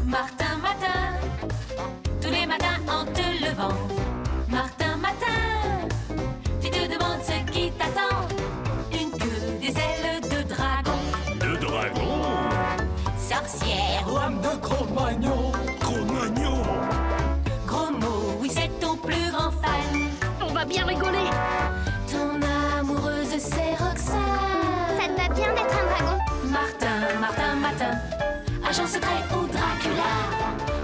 Martin, matin, tous les matins en te levant. Martin, matin, tu te demandes ce qui t'attend. Une queue, des ailes de dragon. De dragon? Sorcière ou âme de Cro-Magnon. Cro-Magnon? Gros mot, oui c'est ton plus grand fan. On va bien rigoler. Ton amoureuse c'est Roxane. Ça te va bien d'être un dragon. Martin, Martin, matin, agent secret ou Dracula.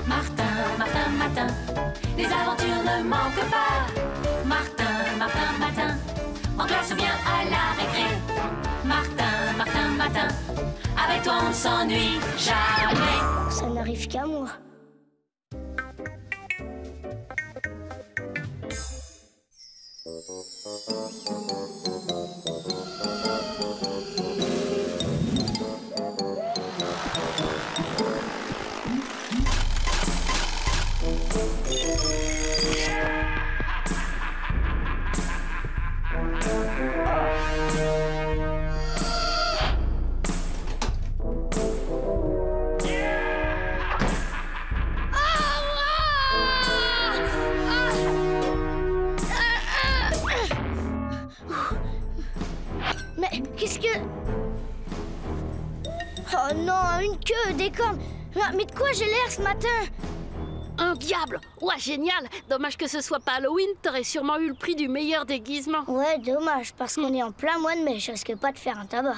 Martin, Martin, matin, les aventures ne manquent pas. Martin, Martin, matin, en classe ou bien à la récré. Martin, Martin, matin, avec toi on ne s'ennuie jamais. Ça n'arrive qu'à moi. Mais qu'est-ce que... Oh non, une queue, des cornes. Ah, mais de quoi j'ai l'air ce matin? Un diable! Ouais, génial! Dommage que ce soit pas Halloween, t'aurais sûrement eu le prix du meilleur déguisement. Ouais, dommage, parce qu'on est en plein mois de mai, je risque pas de faire un tabac.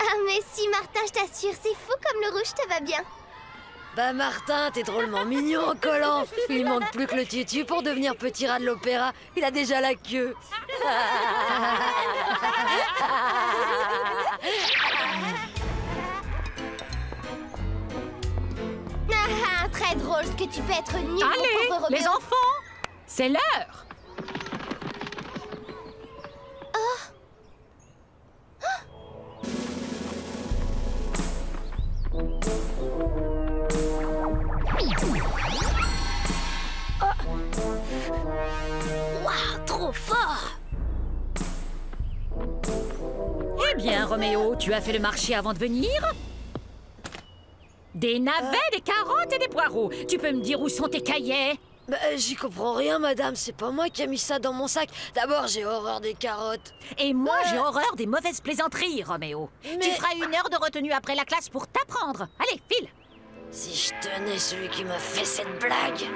Ah mais si Martin, je t'assure, c'est fou comme le rouge te va bien. Bah Martin, t'es drôlement mignon en collant. Il manque plus que le tutu pour devenir petit rat de l'opéra. Il a déjà la queue. Ah, très drôle ce que tu peux être nul, mon pauvre Allez, Roméo. les enfants, c'est l'heure. Waouh, trop fort! Eh bien, Roméo, tu as fait le marché avant de venir? Des navets, des carottes et des poireaux. Tu peux me dire où sont tes cahiers? Bah j'y comprends rien madame, c'est pas moi qui ai mis ça dans mon sac. D'abord j'ai horreur des carottes. Et moi, j'ai horreur des mauvaises plaisanteries, Roméo. Mais- Tu feras 1 heure de retenue après la classe pour t'apprendre. Allez, file. Si je tenais celui qui m'a fait cette blague.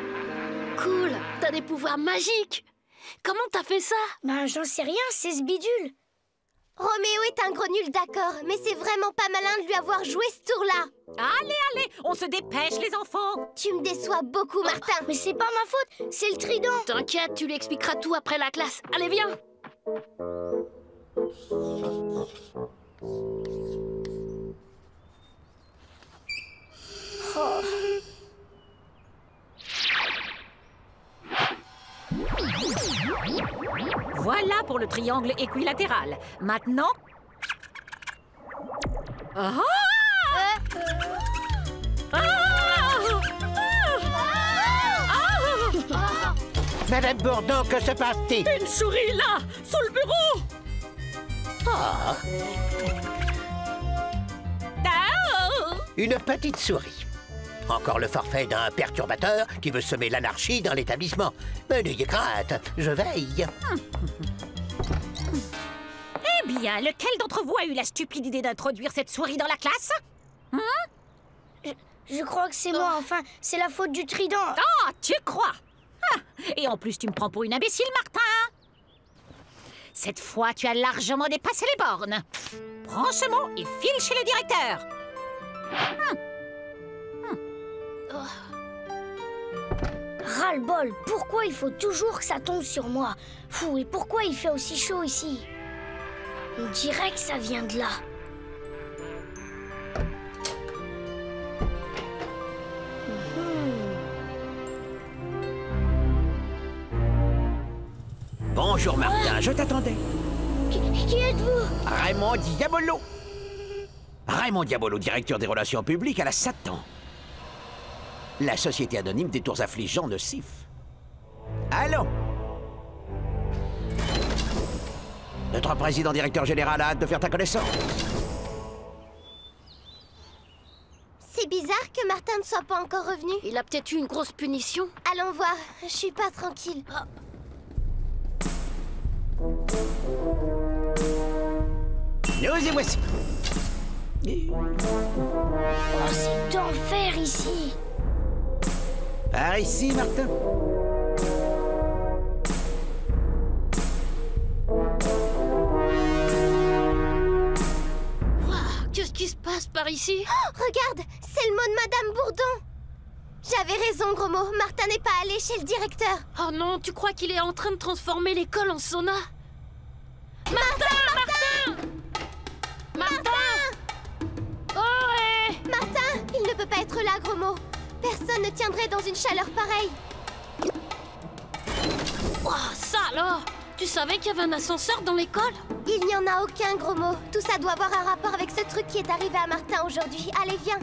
Cool! T'as des pouvoirs magiques! Comment t'as fait ça? Ben, j'en sais rien, c'est ce bidule. Roméo est un gros nul, d'accord, mais c'est vraiment pas malin de lui avoir joué ce tour-là. Allez, allez, on se dépêche, les enfants. Tu me déçois beaucoup, Martin. Mais c'est pas ma faute, c'est le trident. T'inquiète, tu lui expliqueras tout après la classe. Allez, viens! Voilà pour le triangle équilatéral. Maintenant... Ah! Ah! Ah! Madame Bourdon, que se passe-t-il? Une souris là, sous le bureau. Ah, Ah! une petite souris. Encore le forfait d'un perturbateur qui veut semer l'anarchie dans l'établissement. Mais n'ayez crainte, je veille. Eh bien, lequel d'entre vous a eu la stupide idée d'introduire cette souris dans la classe? Je crois que c'est moi, enfin, c'est la faute du trident. Ah, tu crois? Ah, et en plus, tu me prends pour une imbécile, Martin. Cette fois, tu as largement dépassé les bornes. Prends ce mot et file chez le directeur. Ras-le-bol, pourquoi il faut toujours que ça tombe sur moi? Fou, et pourquoi il fait aussi chaud ici? On dirait que ça vient de là. Bonjour Martin, je t'attendais. Qui êtes-vous? Raymond Diabolo. Raymond Diabolo, directeur des relations publiques à la Satan. La société anonyme des tours affligeants nocifs. Allons. Notre président directeur général a hâte de faire ta connaissance. C'est C'est bizarre que Martin ne soit pas encore revenu. Il a peut-être eu une grosse punition. Allons voir, je suis pas tranquille. Nous y voici. Oh, c'est d'enfer ici. Par ici, Martin. Qu'est-ce qui se passe par ici? Oh, regarde, c'est le mot de Madame Bourdon. J'avais raison, gros mot. Martin n'est pas allé chez le directeur. Oh non, tu crois qu'il est en train de transformer l'école en sauna? Martin! Oh, hé! Martin, il ne peut pas être là, gros mot. Personne ne tiendrait dans une chaleur pareille. Oh, ça alors! Tu savais qu'il y avait un ascenseur dans l'école? Il n'y en a aucun, gros mot. Tout ça doit avoir un rapport avec ce truc qui est arrivé à Martin aujourd'hui. Allez, viens.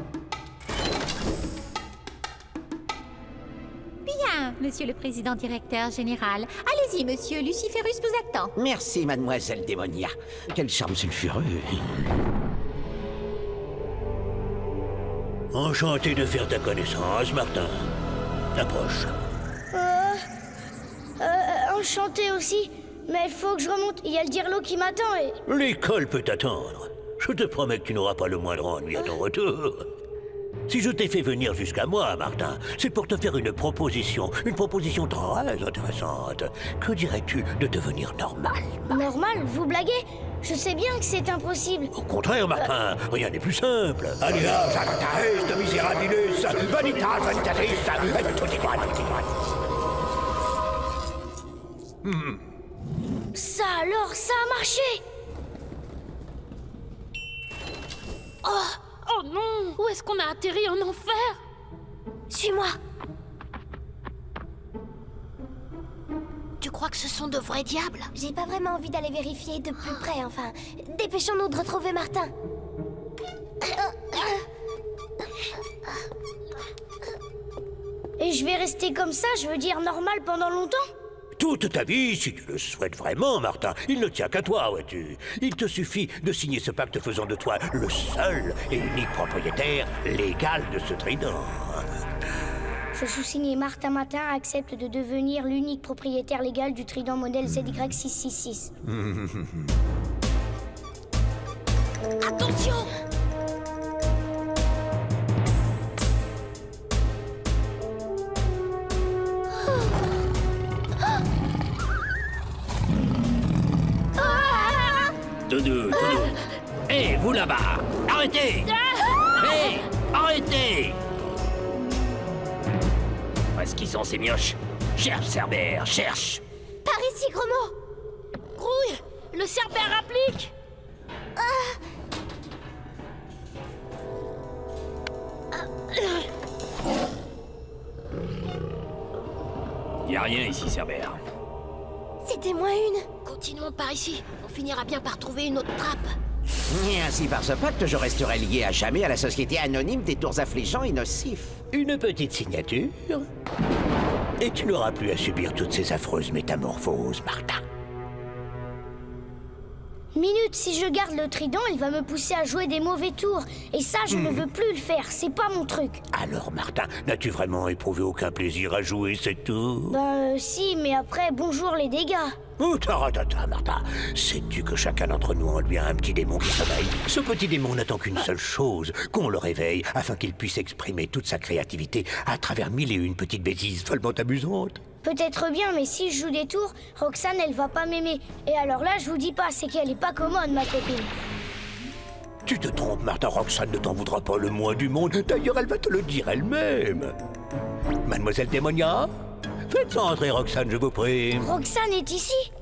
Bien, monsieur le président directeur général. Allez-y, monsieur, Luciférus vous attend. Merci, mademoiselle Démonia. Quel charme sulfureux. Enchanté de faire ta connaissance, Martin. Approche. Enchanté aussi. Mais il faut que je remonte. Il y a le dirlo qui m'attend et... L'école peut attendre. Je te promets que tu n'auras pas le moindre ennui à ton retour. Si je t'ai fait venir jusqu'à moi, Martin, c'est pour te faire une proposition très intéressante. Que dirais-tu de devenir normal? Normal? Vous blaguez? Je sais bien que c'est impossible. Au contraire, Martin, rien n'est plus simple. Alias, Antares, Miserabilis, Vanitas, Vanitatis, et tout est quoi, Ça alors, ça a marché! Oh non! Où est-ce qu'on a atterri en enfer? Suis-moi. Tu crois que ce sont de vrais diables? J'ai pas vraiment envie d'aller vérifier de plus près, enfin. Dépêchons-nous de retrouver Martin. Et je vais rester comme ça, je veux dire normal pendant longtemps? Toute ta vie, si tu le souhaites vraiment, Martin. Il ne tient qu'à toi, vois-tu. Il te suffit de signer ce pacte faisant de toi le seul et unique propriétaire légal de ce trident. Je sous-signe Martin Matin accepte de devenir l'unique propriétaire légal du trident modèle ZY666. Attention! Doudou. Hé, vous là-bas! Arrêtez! Hé, arrêtez! Où est-ce qu'ils sont, ces mioches? Cherche, Cerbère, cherche! Par ici, gros mot. Grouille! Le Cerbère applique! Y a rien ici, Cerbère. C'était moins une. Continuons par ici. On finira bien par trouver une autre trappe. Et ainsi, par ce pacte, je resterai lié à jamais à la société anonyme des tours affligeants et nocifs. Une petite signature, et tu n'auras plus à subir toutes ces affreuses métamorphoses, Martin. Minute, si je garde le trident, il va me pousser à jouer des mauvais tours. Et ça, je ne veux plus le faire, c'est pas mon truc. Alors, Martin, n'as-tu vraiment éprouvé aucun plaisir à jouer ces tours? Si, mais après, bonjour les dégâts. Oh, taratata, Martin. Sais-tu que chacun d'entre nous en lui a un petit démon qui sommeille? Ce petit démon n'attend qu'une seule chose, qu'on le réveille, afin qu'il puisse exprimer toute sa créativité à travers 1001 petites bêtises follement amusantes. Peut-être bien, mais si je joue des tours, Roxane, elle va pas m'aimer. Et alors là, je vous dis pas, c'est qu'elle est pas commode, ma copine. Tu te trompes, Martin. Roxane ne t'en voudra pas le moins du monde. D'ailleurs, elle va te le dire elle-même. Mademoiselle Démonia, faites entrer Roxane, je vous prie. Roxane est ici?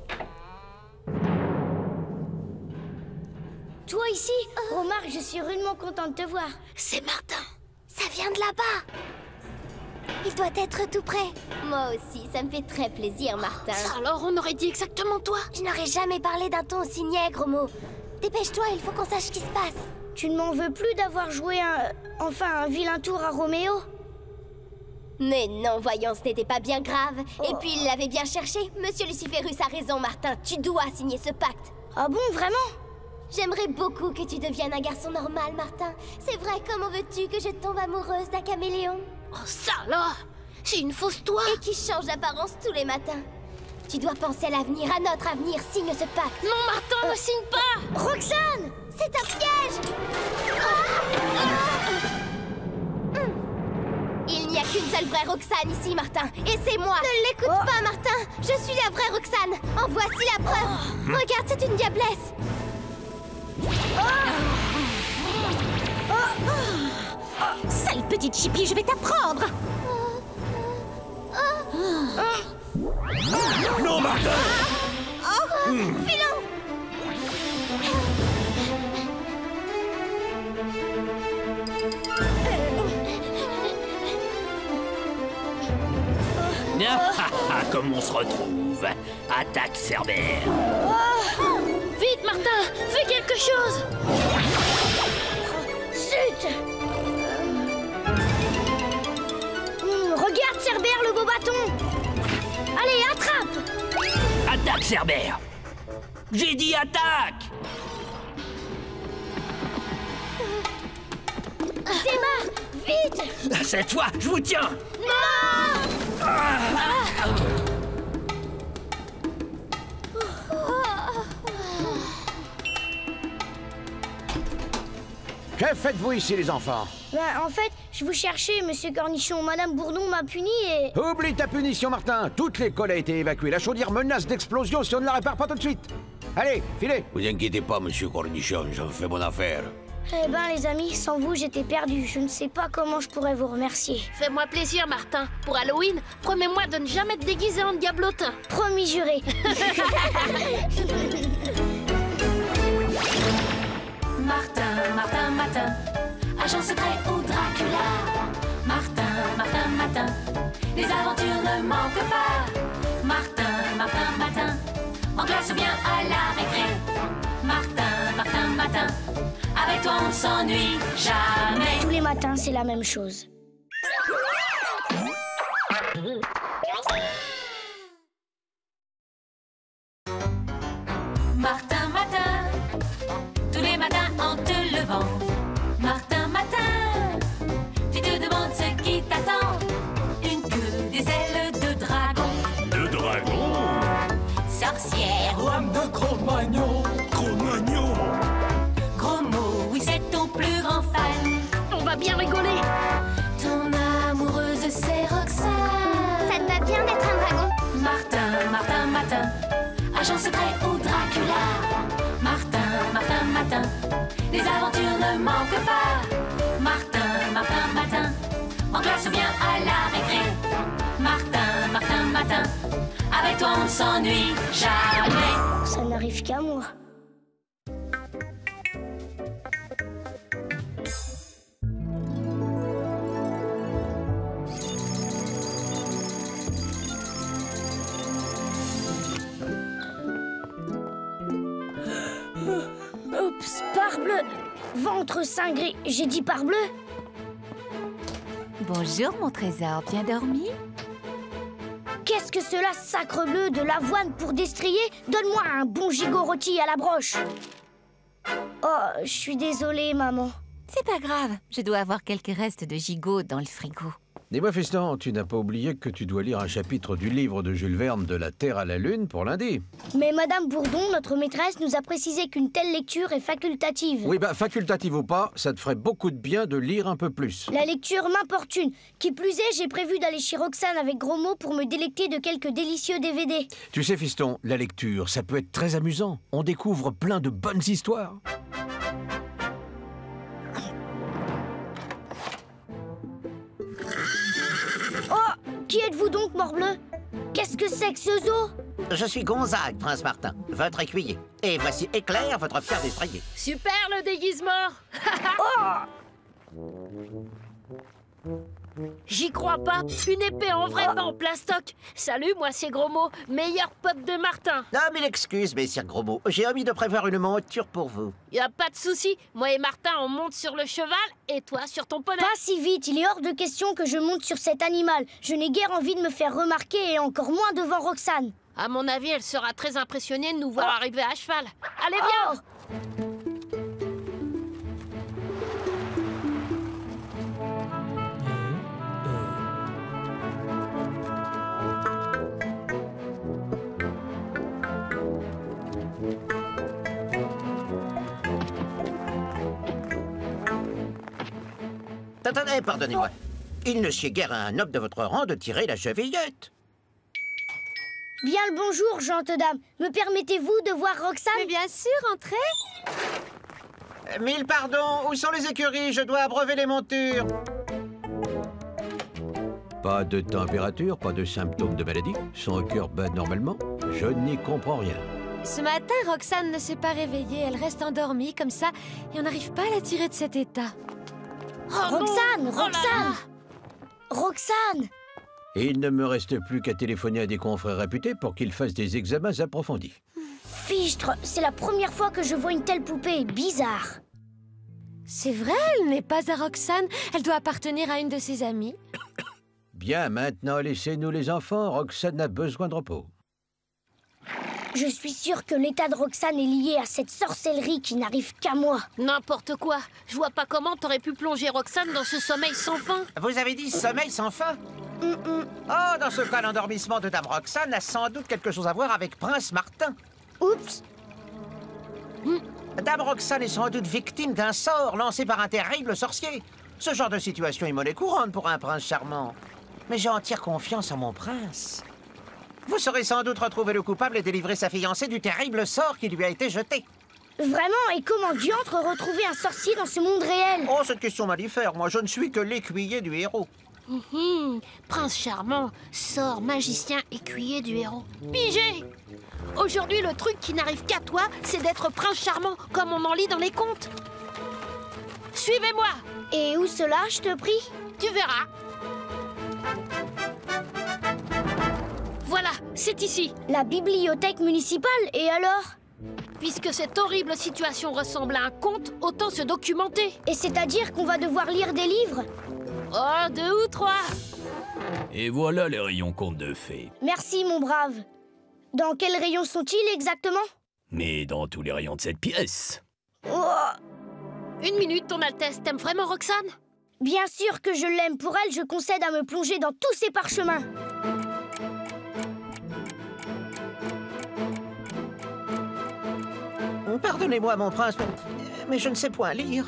Toi ici? Remarque, je suis rudement contente de te voir. C'est Martin. Ça vient de là-bas. Il doit être tout près. Moi aussi, ça me fait très plaisir, Martin. Ça alors, on aurait dit exactement toi. Je n'aurais jamais parlé d'un ton aussi niais, gros mot. Dépêche-toi, il faut qu'on sache ce qui se passe. Tu ne m'en veux plus d'avoir joué un vilain tour à Roméo? Mais non, voyons, ce n'était pas bien grave. Et puis, il l'avait bien cherché. Monsieur Luciférus a raison, Martin. Tu dois signer ce pacte. Ah bon, vraiment? J'aimerais beaucoup que tu deviennes un garçon normal, Martin. C'est vrai, comment veux-tu que je tombe amoureuse d'un caméléon? Oh, ça alors! C'est une fausse toi! Et qui change d'apparence tous les matins. Tu dois penser à l'avenir, à notre avenir, signe ce pacte. Non, Martin, ne signe pas! Roxane! C'est un piège! Il n'y a qu'une seule vraie Roxane ici, Martin. Et c'est moi. Ne l'écoute pas, Martin. Je suis la vraie Roxane. En voici la preuve. Regarde, c'est une diablesse. Sale petite chipie, je vais t'apprendre. Non, Martin! Filons! Comme on se retrouve. Attaque Cerbère. Vite, Martin! Fais quelque chose! Zut! Regarde, Cerbère, le beau bâton! Allez, attrape! Attaque Cerbère. J'ai dit attaque. Démarre! Vite! Cette fois, je vous tiens. Que faites-vous ici, les enfants? En fait, je vous cherchais, Monsieur Cornichon. Madame Bourdon m'a puni et... Oublie ta punition, Martin. Toute l'école a été évacuée. La chaudière menace d'explosion si on ne la répare pas tout de suite. Allez, filez. Vous inquiétez pas, monsieur Cornichon, j'en fais mon affaire. Eh ben, les amis, sans vous, j'étais perdu. Je ne sais pas comment je pourrais vous remercier. Fais-moi plaisir, Martin. Pour Halloween, promets-moi de ne jamais te déguiser en diablotin. Promis juré. Martin, Martin, Martin, agent secret ou Dracula. Martin, Martin, Martin, les aventures ne manquent pas. Martin, Martin, Martin, en classe ou bien à la récré. Martin, Martin, Martin, avec toi on s'ennuie jamais. Tous les matins, c'est la même chose. Martin, Martin, tous les matins en te levant. Martin, Martin, tu te demandes ce qui t'attend. Une queue, des ailes de dragon. De dragon? Sorcière, Lame de Cro-Magnon. Cro-Magnon? gros mot, oui c'est ton plus grand fan. On va bien rigoler. Ton amoureuse c'est Roxane. Ça te va bien d'être un dragon? Martin, Martin, Martin, agent secret ou Dracula. Martin, Martin, Martin, les aventures ne manquent pas. Martin, Martin, Martin, en classe ou bien à la récré. Martin, Martin, Martin, avec toi on s'ennuie jamais. Ça n'arrive qu'à moi. Oups, parbleu! Ventre cingré, j'ai dit parbleu? Bonjour, mon trésor. Bien dormi? Qu'est-ce que cela, sacrebleu, de l'avoine pour destrier? Donne-moi un bon gigot rôti à la broche. Oh, je suis désolée, maman. C'est pas grave. Je dois avoir quelques restes de gigot dans le frigo. Dis-moi, fiston, tu n'as pas oublié que tu dois lire un chapitre du livre de Jules Verne de la Terre à la Lune pour lundi? Mais Madame Bourdon, notre maîtresse, nous a précisé qu'une telle lecture est facultative. Oui, bah, facultative ou pas, ça te ferait beaucoup de bien de lire un peu plus. La lecture m'importune. Qui plus est, j'ai prévu d'aller chez Roxane avec gros mots pour me délecter de quelques délicieux DVD. Tu sais, fiston, la lecture, ça peut être très amusant. On découvre plein de bonnes histoires. Oh, qui êtes-vous donc, morbleu? Qu'est-ce que c'est que ce zoo? Je suis Gonzague, Prince Martin, votre écuyer. Et voici Éclair, votre pierre d'estrayer. Super le déguisement. J'y crois pas. Une épée en vrai, pas en plastoc. Salut, moi c'est Gros Mot, meilleur pote de Martin. Non, mille excuses, messire Gros Mot. J'ai omis de prévoir une monture pour vous. Y a pas de souci. Moi et Martin, on monte sur le cheval et toi sur ton poney. Pas si vite, il est hors de question que je monte sur cet animal. Je n'ai guère envie de me faire remarquer et encore moins devant Roxane. À mon avis, elle sera très impressionnée de nous voir arriver à cheval. Allez, viens. Attendez, pardonnez-moi. Il ne sied guère à un noble de votre rang de tirer la chevillette. Bien le bonjour, gentes dames. Me permettez-vous de voir Roxane? Mais bien sûr, entrez. Mille pardons, où sont les écuries? Je dois abreuver les montures. Pas de température, pas de symptômes de maladie. Son cœur bat normalement. Je n'y comprends rien. Ce matin, Roxane ne s'est pas réveillée. Elle reste endormie comme ça et on n'arrive pas à la tirer de cet état. Oh Roxane, non. Roxane, Roxane. Il ne me reste plus qu'à téléphoner à des confrères réputés pour qu'ils fassent des examens approfondis. Fichtre, c'est la première fois que je vois une telle poupée. Bizarre. C'est vrai, elle n'est pas à Roxane. Elle doit appartenir à une de ses amies. Bien, maintenant, laissez-nous les enfants. Roxane a besoin de repos. Je suis sûre que l'état de Roxane est lié à cette sorcellerie qui n'arrive qu'à moi. N'importe quoi. Je vois pas comment t'aurais pu plonger Roxane dans ce sommeil sans fin. Vous avez dit sommeil sans fin? Oh, dans ce cas, l'endormissement de Dame Roxane a sans doute quelque chose à voir avec Prince Martin. Oups. Dame Roxane est sans doute victime d'un sort lancé par un terrible sorcier. Ce genre de situation est monnaie courante pour un prince charmant. Mais j'ai entière confiance en mon prince. Vous saurez sans doute retrouver le coupable et délivrer sa fiancée du terrible sort qui lui a été jeté. Vraiment? Et comment diantre retrouver un sorcier dans ce monde réel? Oh, cette question m'a diffère. Moi, je ne suis que l'écuyer du héros. Prince charmant, sort, magicien, écuyer du héros. Pigé! Aujourd'hui, le truc qui n'arrive qu'à toi, c'est d'être prince charmant, comme on en lit dans les contes. Suivez-moi! Et où cela, je te prie? Tu verras. Voilà, c'est ici. La bibliothèque municipale, et alors? Puisque cette horrible situation ressemble à un conte, autant se documenter. Et c'est-à-dire qu'on va devoir lire des livres? Oh, 2 ou 3. Et voilà les rayons contes de fées. Merci, mon brave. Dans quels rayons sont-ils exactement? Mais dans tous les rayons de cette pièce. Oh. 1 minute, ton Altesse. T'aimes vraiment Roxane? Bien sûr que je l'aime. Pour elle, je concède à me plonger dans tous ses parchemins. Pardonnez-moi, mon prince, mais je ne sais point lire.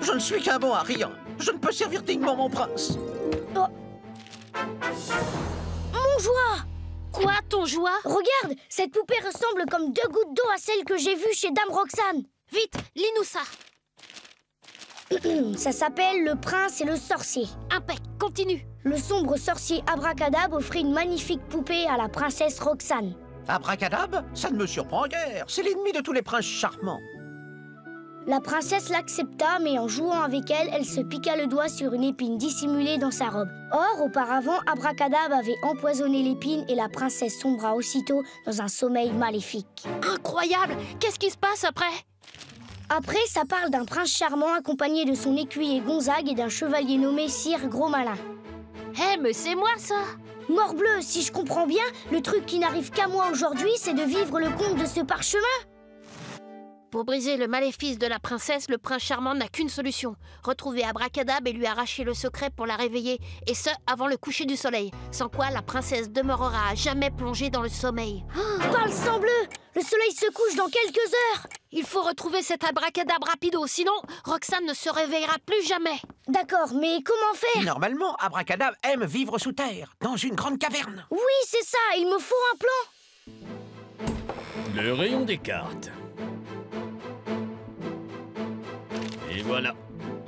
Je ne suis qu'un bon à rien. Je ne peux servir dignement mon prince. Oh. Mon joie! Quoi, ton joie? Regarde, cette poupée ressemble comme 2 gouttes d'eau à celle que j'ai vue chez Dame Roxane. Vite, lis-nous ça. Ça s'appelle Le Prince et le Sorcier. Impec, continue. Le sombre sorcier Abracadab offrit une magnifique poupée à la princesse Roxane. Abracadab? Ça ne me surprend guère. C'est l'ennemi de tous les princes charmants. La princesse l'accepta, mais en jouant avec elle, elle se piqua le doigt sur une épine dissimulée dans sa robe. Or, auparavant, Abracadab avait empoisonné l'épine et la princesse sombra aussitôt dans un sommeil maléfique. Incroyable! Qu'est-ce qui se passe après? Après, ça parle d'un prince charmant accompagné de son écuyer Gonzague et d'un chevalier nommé Sire Gros-Malin. Hé, mais c'est moi, ça! Morbleu, si je comprends bien, le truc qui n'arrive qu'à moi aujourd'hui, c'est de vivre le conte de ce parchemin. Pour briser le maléfice de la princesse, le prince charmant n'a qu'une solution. Retrouver Abracadab et lui arracher le secret pour la réveiller. Et ce, avant le coucher du soleil. Sans quoi, la princesse demeurera à jamais plongée dans le sommeil. Parle sang bleu! Le soleil se couche dans quelques heures! Il faut retrouver cet Abracadab rapido, sinon Roxane ne se réveillera plus jamais. D'accord, mais comment faire? Normalement, Abracadab aime vivre sous terre, dans une grande caverne. Oui, c'est ça, il me faut un plan. Le rayon des cartes. Et voilà,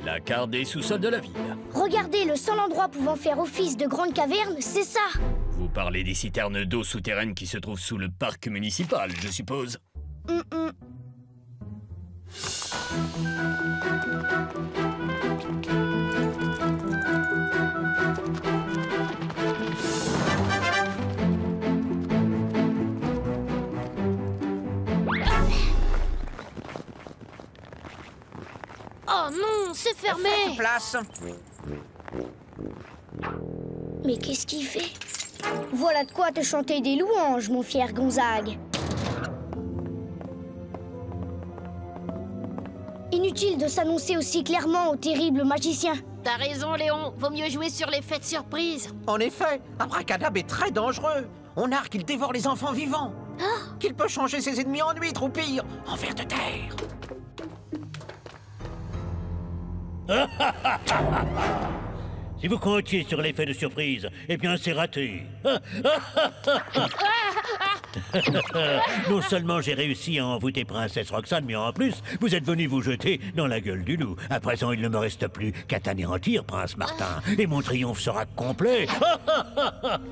la carte des sous-sols de la ville. Regardez, le seul endroit pouvant faire office de grande caverne, c'est ça. Vous parlez des citernes d'eau souterraines qui se trouvent sous le parc municipal, je suppose. Oh non, c'est fermé. Faites place. Mais qu'est-ce qu'il fait? Voilà de quoi te chanter des louanges, mon fier Gonzague. Inutile de s'annoncer aussi clairement au terrible magicien. T'as raison, Léon. Vaut mieux jouer sur l'effet de surprise. En effet, Abracadabra est très dangereux. On narre qu'il dévore les enfants vivants. Qu'il peut changer ses ennemis en huîtres ou pire, en vers de terre. Si vous comptiez sur l'effet de surprise, eh bien c'est raté. Non seulement j'ai réussi à envoûter Princesse Roxane, mais en plus, vous êtes venu vous jeter dans la gueule du loup. À présent, il ne me reste plus qu'à t'anéantir, Prince Martin, et mon triomphe sera complet.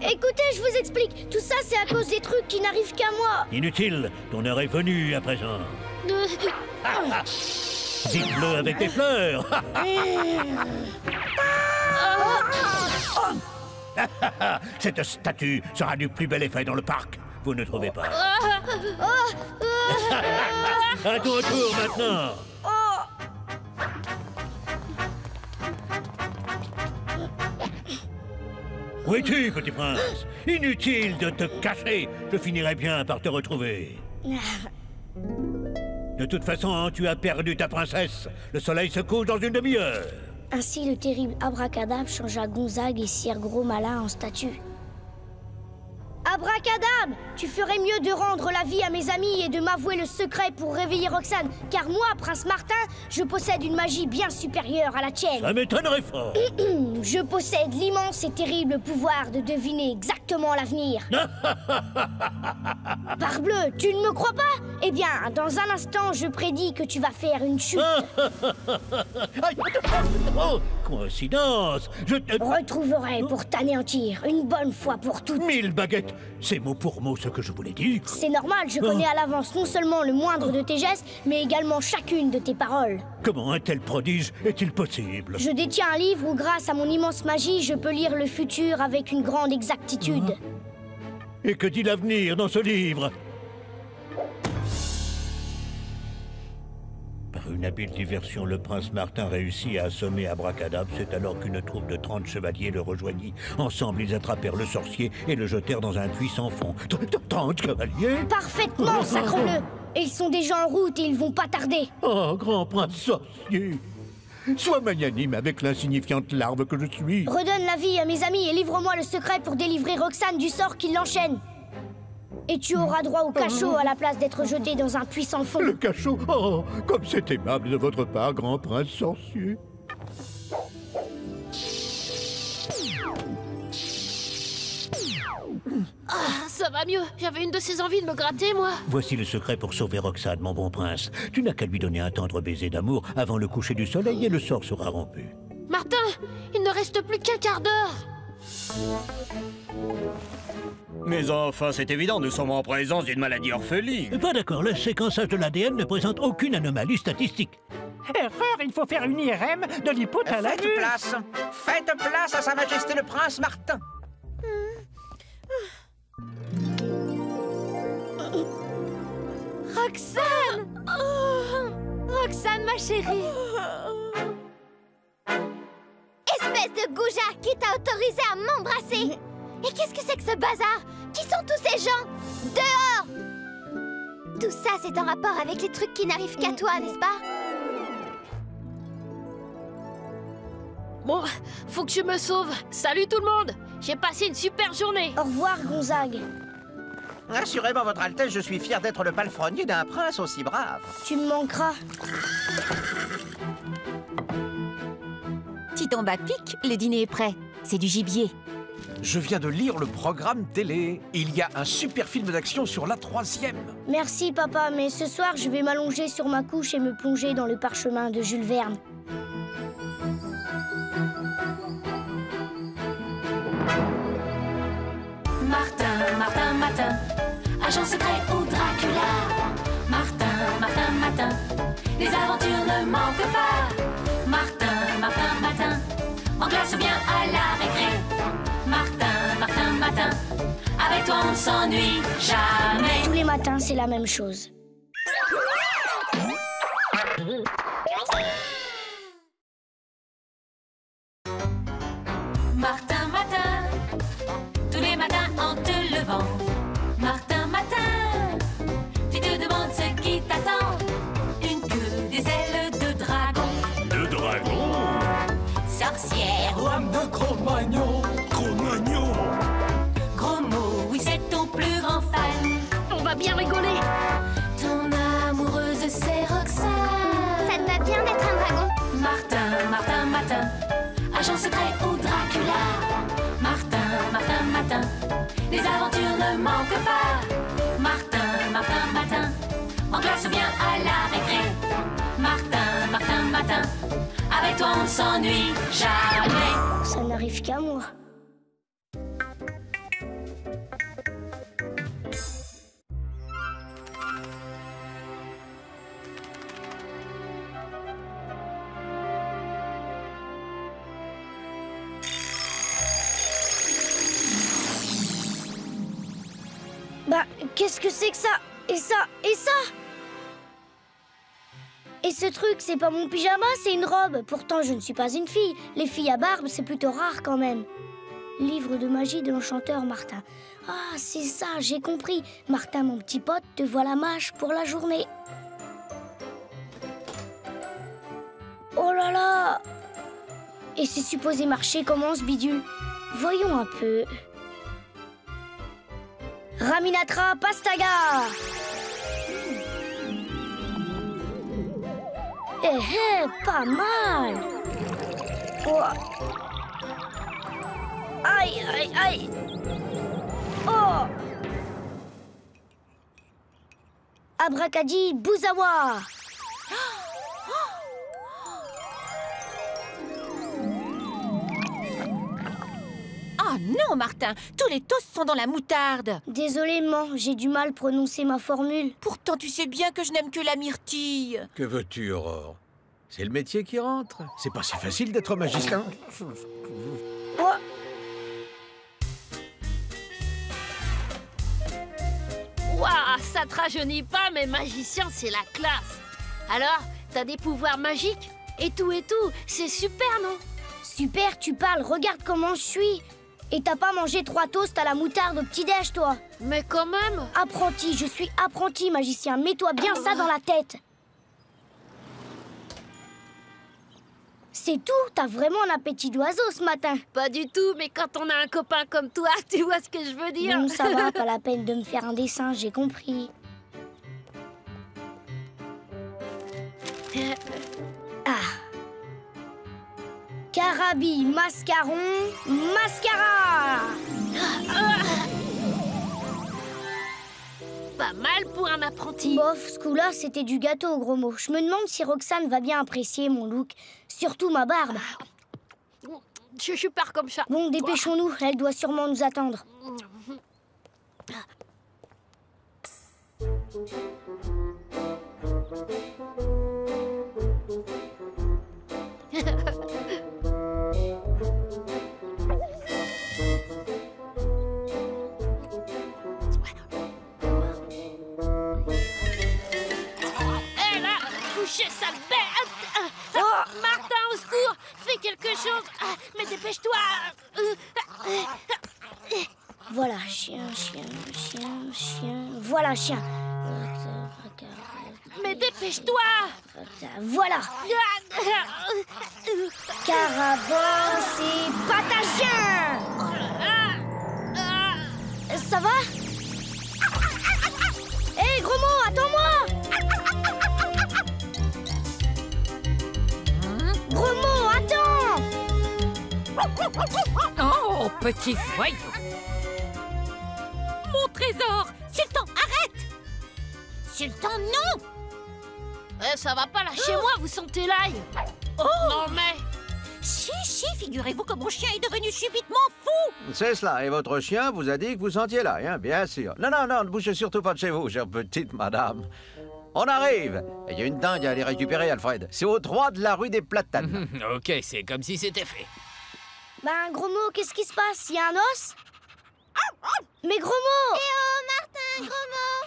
Écoutez, je vous explique. Tout ça, c'est à cause des trucs qui n'arrivent qu'à moi. Inutile, ton heure est venue à présent. Dites-le avec des fleurs. Cette statue sera du plus bel effet dans le parc. Vous ne trouvez pas? À ton tour maintenant. Où es-tu, petit prince? Inutile de te cacher. Je finirai bien par te retrouver. De toute façon, tu as perdu ta princesse. Le soleil se couche dans une demi-heure. Ainsi, le terrible Abracadabra changea Gonzague et Sire Gros Malin en statue. Abracadabra, tu ferais mieux de rendre la vie à mes amis et de m'avouer le secret pour réveiller Roxane, car moi, Prince Martin, je possède une magie bien supérieure à la tienne. Ça m'étonnerait fort. Je possède l'immense et terrible pouvoir de deviner exactement l'avenir. Parbleu, tu ne me crois pas? Eh bien, dans un instant, je prédis que tu vas faire une chute. Oh, coïncidence. Je te retrouverai pour t'anéantir, une bonne fois pour toutes. 1000 baguettes. C'est mot pour mot ce que je voulais dire. C'est normal, je connais à l'avance non seulement le moindre de tes gestes, mais également chacune de tes paroles. Comment un tel prodige est-il possible? Je détiens un livre où, grâce à mon immense magie, je peux lire le futur avec une grande exactitude. Et que dit l'avenir dans ce livre? Par une habile diversion, le prince Martin réussit à assommer Abracadabra. C'est alors qu'une troupe de 30 chevaliers le rejoignit. Ensemble, ils attrapèrent le sorcier et le jetèrent dans un puits sans fond. 30 cavaliers? Parfaitement, sacre-bleu! Et ils sont déjà en route et ils vont pas tarder. Oh, grand prince sorcier! Sois magnanime avec l'insignifiante larve que je suis. Redonne la vie à mes amis et livre-moi le secret pour délivrer Roxane du sort qui l'enchaîne. Et tu auras droit au cachot à la place d'être jeté dans un puits sans fond. Le cachot? Oh, comme c'est aimable de votre part, grand prince sorcier. Ah, ça va mieux. J'avais une de ces envies de me gratter, moi. Voici le secret pour sauver Roxane, mon bon prince. Tu n'as qu'à lui donner un tendre baiser d'amour avant le coucher du soleil et le sort sera rompu. Martin, il ne reste plus qu'un quart d'heure. Mais enfin, c'est évident, nous sommes en présence d'une maladie orpheline. Pas d'accord, le séquençage de l'ADN ne présente aucune anomalie statistique. Erreur, il faut faire une IRM de l'hypothalamus. Faites place à Sa Majesté le Prince Martin. Roxane! Roxane, ma chérie! Espèce de goujat qui t'a autorisé à m'embrasser! Et qu'est-ce que c'est que ce bazar? Qui sont tous ces gens? Dehors! Tout ça, c'est en rapport avec les trucs qui n'arrivent qu'à toi, n'est-ce pas? Bon, faut que je me sauve. Salut tout le monde! J'ai passé une super journée. Au revoir, Gonzague. Assurément, Votre Altesse, je suis fier d'être le palefrenier d'un prince aussi brave. Tu me manqueras. Titon pique, le dîner est prêt. C'est du gibier. Je viens de lire le programme télé. Il y a un super film d'action sur la 3e. Merci, papa, mais ce soir, je vais m'allonger sur ma couche et me plonger dans le parchemin de Jules Verne. Martin, Martin, Martin, agent secret ou Dracula. Martin, Martin, Martin, les aventures ne manquent pas. Martin, Martin, Martin, en classe ou bien à la récré. Martin, Martin, Martin, avec toi on ne s'ennuie jamais. Tous les matins, c'est la même chose. Martin, Martin, tous les matins en te levant. Martin, Martin, tu te demandes ce qui t'attend. Une queue, des ailes de dragon. De dragon? sorcière. Lame de Cro-Magnon. Cro-Magnon. Gros mot, oui, c'est ton plus grand fan. On va bien rigoler. Ton amoureuse, c'est Roxane. Ça te va bien d'être un dragon. Martin, Martin, Matin, agent secret ou Dracula. Martin, Martin, Matin, les aventures ne manquent pas. Martin, Martin, Matin, en classe ou bien à la récré. Martin, Martin, Matin, avec toi on ne s'ennuie jamais. Ça n'arrive qu'à moi. Bah, qu'est-ce que c'est que ça? Et ça? Et ça? Et ce truc, c'est pas mon pyjama, c'est une robe. Pourtant, je ne suis pas une fille. Les filles à barbe, c'est plutôt rare quand même. Livre de magie de l'enchanteur Martin. Ah, c'est ça, j'ai compris. Martin, mon petit pote, te voilà mage pour la journée. Oh là là! Et c'est supposé marcher comment ce bidule? Voyons un peu. Raminatra Pastaga! Pas mal! Oh. Aïe, aïe, aïe! Oh! Abracadi Bouzawa! Ah non, Martin, tous les toasts sont dans la moutarde. Désolée, maman, j'ai du mal prononcer ma formule. Pourtant, tu sais bien que je n'aime que la myrtille. Que veux-tu, Aurore? C'est le métier qui rentre. C'est pas si facile d'être magicien. Oh. Waouh, ça te rajeunit pas, mais magicien, c'est la classe. Alors, t'as des pouvoirs magiques? Et tout, c'est super, non? Super, tu parles, regarde comment je suis. Et t'as pas mangé 3 toasts à la moutarde au petit-déj, toi? Mais quand même. Apprenti, je suis apprenti magicien. Mets-toi bien ça dans la tête. C'est tout? T'as vraiment un appétit d'oiseau ce matin? Pas du tout, mais quand on a un copain comme toi, tu vois ce que je veux dire? Bon, ça va, pas la peine de me faire un dessin, j'ai compris. Ah. Carabi, mascaron, mascara! Pas mal pour un apprenti. Bof, ce coup-là, c'était du gâteau, gros mot. Je me demande si Roxane va bien apprécier mon look. Surtout ma barbe. Je suis peur comme ça. Bon, dépêchons-nous, elle doit sûrement nous attendre. Couchez, sale bête! Martin, au secours! Fais quelque chose! Mais dépêche-toi! Voilà, chien. Voilà, chien. Mais dépêche-toi! Voilà! Carabosse et patachien! Ça va? Hé, gros mot, attends-moi! Gros mot, attends! Oh, petit voyou! Mon trésor! Sultan, arrête! Sultan, non! Ça va pas, lâchez-moi, vous sentez l'ail! Oh! Non mais... Si, figurez-vous que mon chien est devenu subitement fou! C'est cela, et votre chien vous a dit que vous sentiez l'ail, hein, bien sûr. Non, ne bougez surtout pas de chez vous, chère petite madame. On arrive! Il y a une dingue à aller récupérer, Alfred. C'est au 3 de la rue des Platanes. Ok, c'est comme si c'était fait. Ben, gros mot, qu'est-ce qui se passe? Il y a un os? Mais gros mot! Eh oh, Martin, gros mot!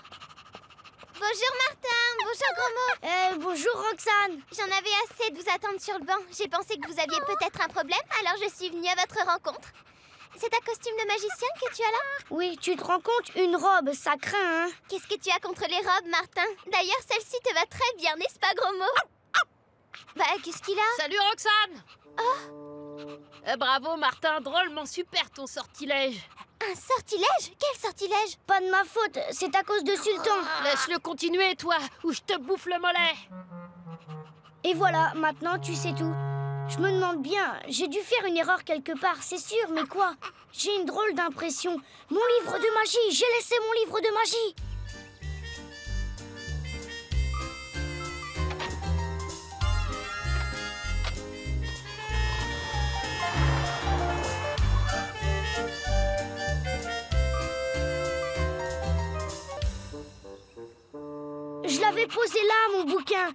Bonjour Martin, bonjour gros mot. Bonjour Roxane. J'en avais assez de vous attendre sur le banc. J'ai pensé que vous aviez peut-être un problème, alors je suis venue à votre rencontre. C'est un costume de magicien que tu as là? Oui, tu te rends compte, une robe, ça craint, hein? Qu'est-ce que tu as contre les robes, Martin? D'ailleurs, celle-ci te va très bien, n'est-ce pas, gros mot? Bah, qu'est-ce qu'il a? Salut, Roxane! Oh, Bravo Martin, drôlement super ton sortilège. Un sortilège? Quel sortilège? Pas de ma faute, c'est à cause de Sultan. Laisse-le continuer, toi, ou je te bouffe le mollet. Et voilà, maintenant tu sais tout. Je me demande bien, j'ai dû faire une erreur quelque part, c'est sûr, mais quoi? J'ai une drôle d'impression. Mon livre de magie, j'ai laissé mon livre de magie. Je l'avais posé là, mon bouquin.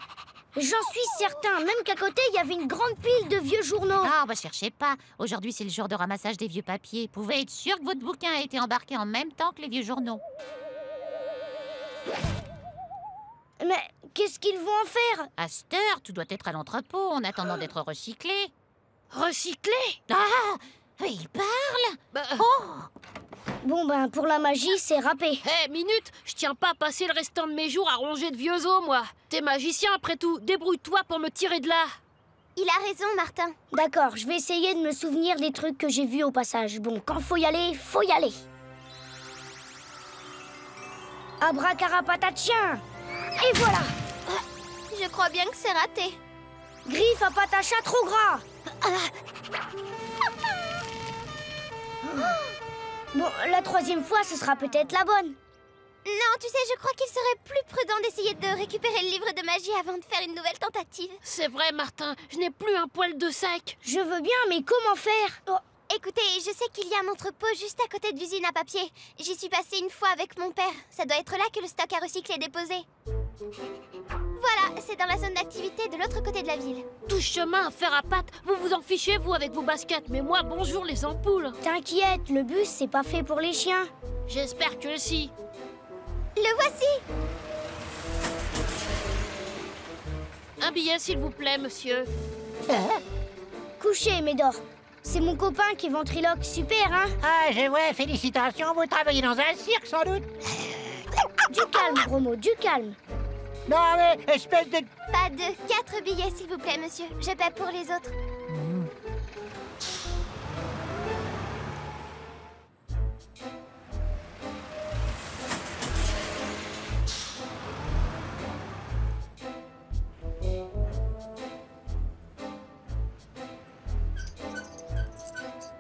J'en suis certain, même qu'à côté, il y avait une grande pile de vieux journaux. Ah, bah cherchez pas. Aujourd'hui, c'est le jour de ramassage des vieux papiers. Vous pouvez être sûr que votre bouquin a été embarqué en même temps que les vieux journaux. Mais qu'est-ce qu'ils vont en faire? À cette heure, tout doit être à l'entrepôt en attendant d'être recyclé. Recyclé? Ah, mais il parle. Oh. Bon ben, pour la magie, c'est râpé. Hé, minute, je tiens pas à passer le restant de mes jours à ronger de vieux os, moi. T'es magicien après tout, débrouille-toi pour me tirer de là. Il a raison, Martin. D'accord, je vais essayer de me souvenir des trucs que j'ai vus au passage. Bon, quand faut y aller, faut y aller. Abracarapatatien. Et voilà. Je crois bien que c'est raté. Griffe à patacha trop gras. Bon, la troisième fois, ce sera peut-être la bonne. Non, tu sais, je crois qu'il serait plus prudent d'essayer de récupérer le livre de magie avant de faire une nouvelle tentative. C'est vrai, Martin, je n'ai plus un poil de sac. Je veux bien, mais comment faire? Oh, écoutez, je sais qu'il y a un entrepôt juste à côté de l'usine à papier. J'y suis passée une fois avec mon père. Ça doit être là que le stock à recycler est déposé. Voilà, c'est dans la zone d'activité de l'autre côté de la ville. Tout chemin à faire à pattes, vous vous en fichez, vous, avec vos baskets. Mais moi, bonjour les ampoules. T'inquiète, le bus, c'est pas fait pour les chiens. J'espère que si. Le voici. Un billet, s'il vous plaît, monsieur. Couchez, Médor. C'est mon copain qui est ventriloque, super, hein? Ah, je vois, félicitations, vous travaillez dans un cirque, sans doute. Du calme, Bromo, du calme. Non, mais espèce de... Pas de 4 billets, s'il vous plaît, monsieur. Je paie pour les autres.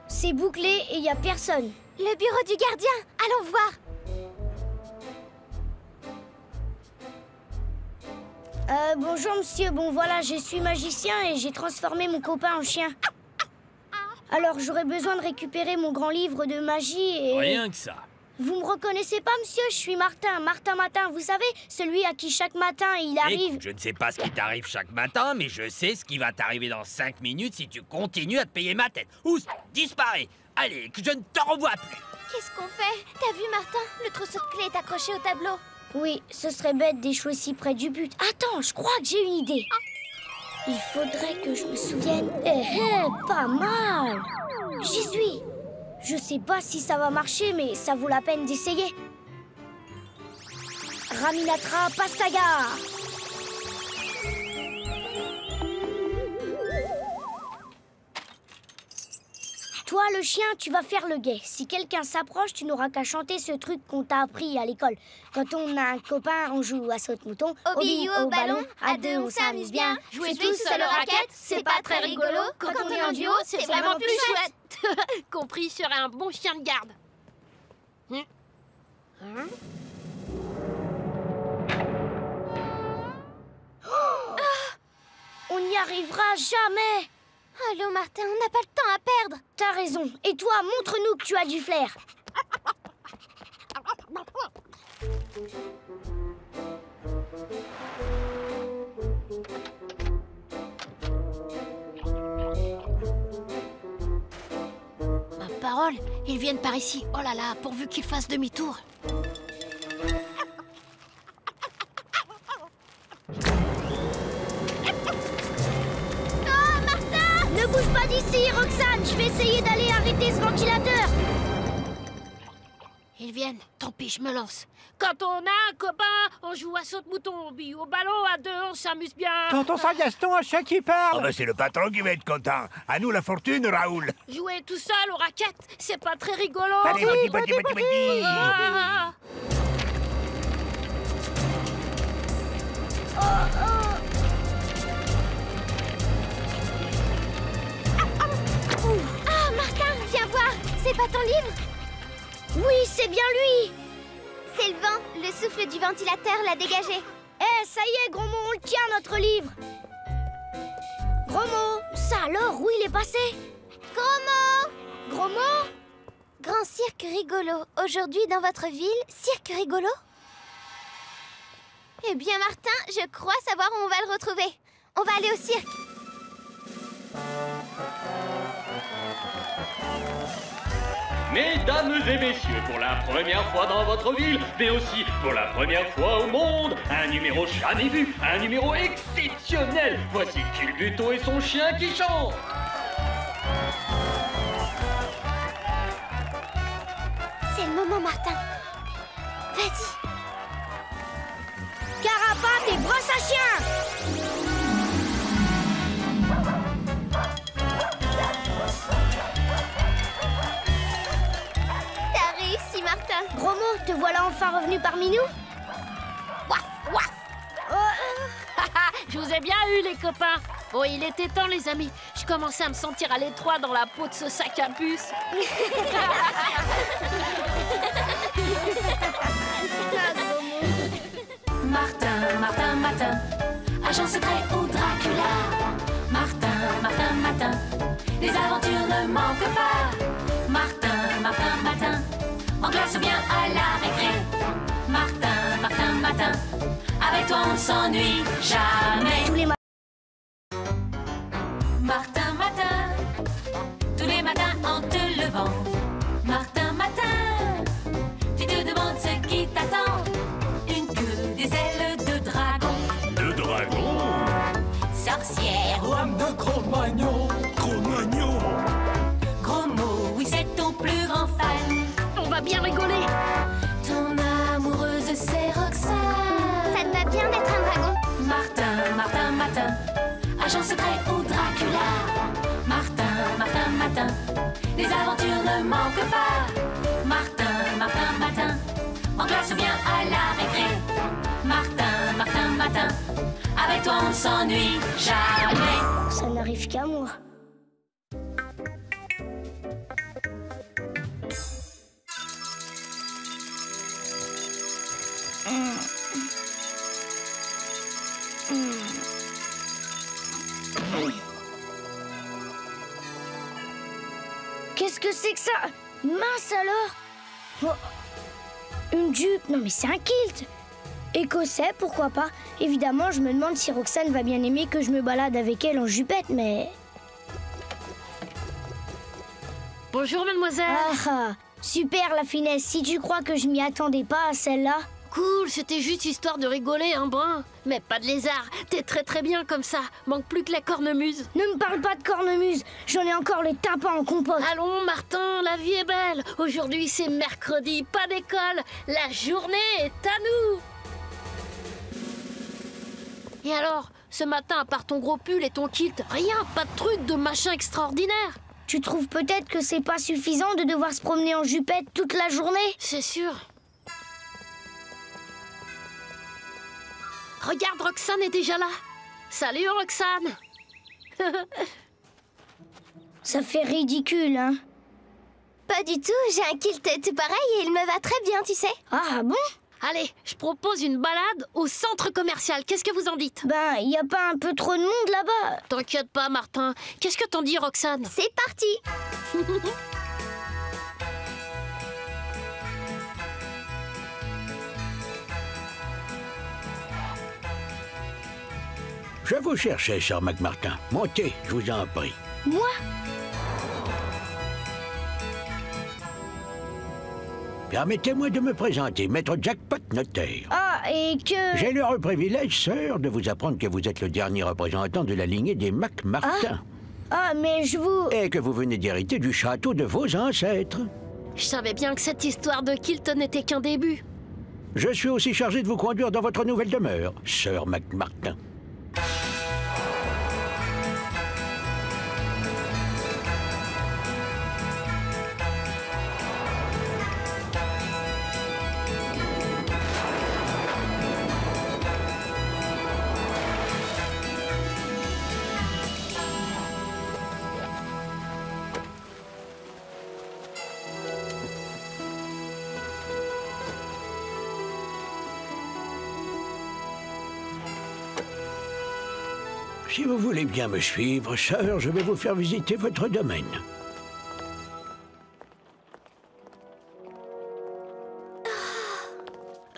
C'est bouclé et il n'y a personne. Le bureau du gardien, allons voir. Bonjour monsieur, bon voilà, je suis magicien et j'ai transformé mon copain en chien. Alors j'aurais besoin de récupérer mon grand livre de magie et... Rien que ça. Vous me reconnaissez pas monsieur, je suis Martin, Martin Matin, vous savez, celui à qui chaque matin il arrive... Écoute, je ne sais pas ce qui t'arrive chaque matin, mais je sais ce qui va t'arriver dans 5 minutes si tu continues à te payer ma tête. Oust, disparais. Allez, que je ne te revois plus. Qu'est-ce qu'on fait? T'as vu, Martin? Le trousseau de clés est accroché au tableau. Oui, ce serait bête d'échouer si près du but. Attends, je crois que j'ai une idée. Il faudrait que je me souvienne... pas mal. J'y suis. Je sais pas si ça va marcher, mais ça vaut la peine d'essayer. Raminatra Pastaga. Toi, le chien, tu vas faire le guet. Si quelqu'un s'approche, tu n'auras qu'à chanter ce truc qu'on t'a appris à l'école. Quand on a un copain, on joue à saute-mouton. Au billes ou au ballon, à deux, on s'amuse bien. Jouer tous seul aux raquettes, c'est pas très rigolo. Quand on est en duo, c'est vraiment plus chouette. Compris, serait un bon chien de garde. On n'y arrivera jamais. Allô, Martin, on n'a pas le temps à perdre. T'as raison. Et toi, montre-nous que tu as du flair. Ma parole, ils viennent par ici. Oh là là, pourvu qu'ils fassent demi-tour. Ne bouge pas d'ici, Roxane. Je vais essayer d'aller arrêter ce ventilateur. Ils qu'ils viennent. Tant pis, je me lance. Quand on a un copain, on joue à saute-mouton, on bille au ballon, à deux, on s'amuse bien. Quand on sent Gaston, un chien qui parle. Ah bah c'est le patron qui va être content. À nous la fortune, Raoul. Jouer tout seul aux raquettes, c'est pas très rigolo. Allez, bati. Ah. Ah, Martin, viens voir. C'est pas ton livre? Oui, c'est bien lui. C'est le vent. Le souffle du ventilateur l'a dégagé. Eh, ça y est, Gros Mot, on le tient, notre livre. Gros Mot, ça alors, où il est passé? Gros Mot! Gros Mot? Grand cirque rigolo. Aujourd'hui, dans votre ville, cirque rigolo? Eh bien, Martin, je crois savoir où on va le retrouver. On va aller au cirque. Mesdames et messieurs, pour la première fois dans votre ville, mais aussi pour la première fois au monde, un numéro jamais vu, un numéro exceptionnel. Voici Culbuto et son chien qui chantent. C'est le moment, Martin. Vas-y. Carapace et brosse à chien. T'as réussi, Martin. Gros Mot, te voilà enfin revenu parmi nous? Waf, waf. Je vous ai bien eu, les copains. Bon, il était temps, les amis. Je commençais à me sentir à l'étroit dans la peau de ce sac à puce. Martin, agent secret ou Dracula. Martin, les aventures ne manquent pas. Martin, en classe ou bien à la récré. Martin, avec toi on ne s'ennuie jamais. Tous les Martin, tous les matins en te levant. Martin, tu te demandes ce qui t'attend. Une queue, des ailes de dragon. De dragon? Sorcière ou âme de Cro-Magnon. Cro-Magnon? Gros Mot, oui c'est ton plus grand fan. On va bien rigoler. Ton amoureuse c'est Roxane. Ça te va bien d'être un dragon? Martin, agent secret ou Dracula. Martin, les aventures ne manquent pas. Martin, en classe ou bien à la récré. Martin, avec toi on ne s'ennuie jamais. Ça n'arrive qu'à moi. Qu'est-ce que c'est que ça? Mince alors! Oh, une jupe? Non mais c'est un kilt! Écossais, pourquoi pas? Évidemment, je me demande si Roxane va bien aimer que je me balade avec elle en jupette, mais... Bonjour, mademoiselle. Ah, super la finesse. Si tu crois que je m'y attendais pas à celle-là... Cool, c'était juste histoire de rigoler, hein, brin. Mais pas de lézard. T'es très très bien comme ça. Manque plus que la cornemuse. Ne me parle pas de cornemuse. J'en ai encore les tympans en compote. Allons, Martin, la vie est belle. Aujourd'hui, c'est mercredi, pas d'école. La journée est à nous. Et alors, ce matin, à part ton gros pull et ton kilt, rien, pas de truc de machin extraordinaire. Tu trouves peut-être que c'est pas suffisant de devoir se promener en jupette toute la journée? C'est sûr. Regarde, Roxane est déjà là. Salut, Roxane. Ça fait ridicule, hein? Pas du tout, j'ai un kilt tout pareil et il me va très bien, tu sais. Ah bon? Allez, je propose une balade au centre commercial. Qu'est-ce que vous en dites? Ben, y a pas un peu trop de monde là-bas? T'inquiète pas, Martin. Qu'est-ce que t'en dis, Roxane? C'est parti. Je vous cherchais, Sir McMartin. Montez, je vous en prie. Moi? Permettez-moi de me présenter, Maître Jackpot Notaire. Ah, et que... J'ai l'heureux privilège, sœur, de vous apprendre que vous êtes le dernier représentant de la lignée des McMartin. Ah, mais je vous... Et que vous venez d'hériter du château de vos ancêtres. Je savais bien que cette histoire de Kilton n'était qu'un début. Je suis aussi chargé de vous conduire dans votre nouvelle demeure, Sir McMartin. Si vous voulez bien me suivre, sœur, je vais vous faire visiter votre domaine.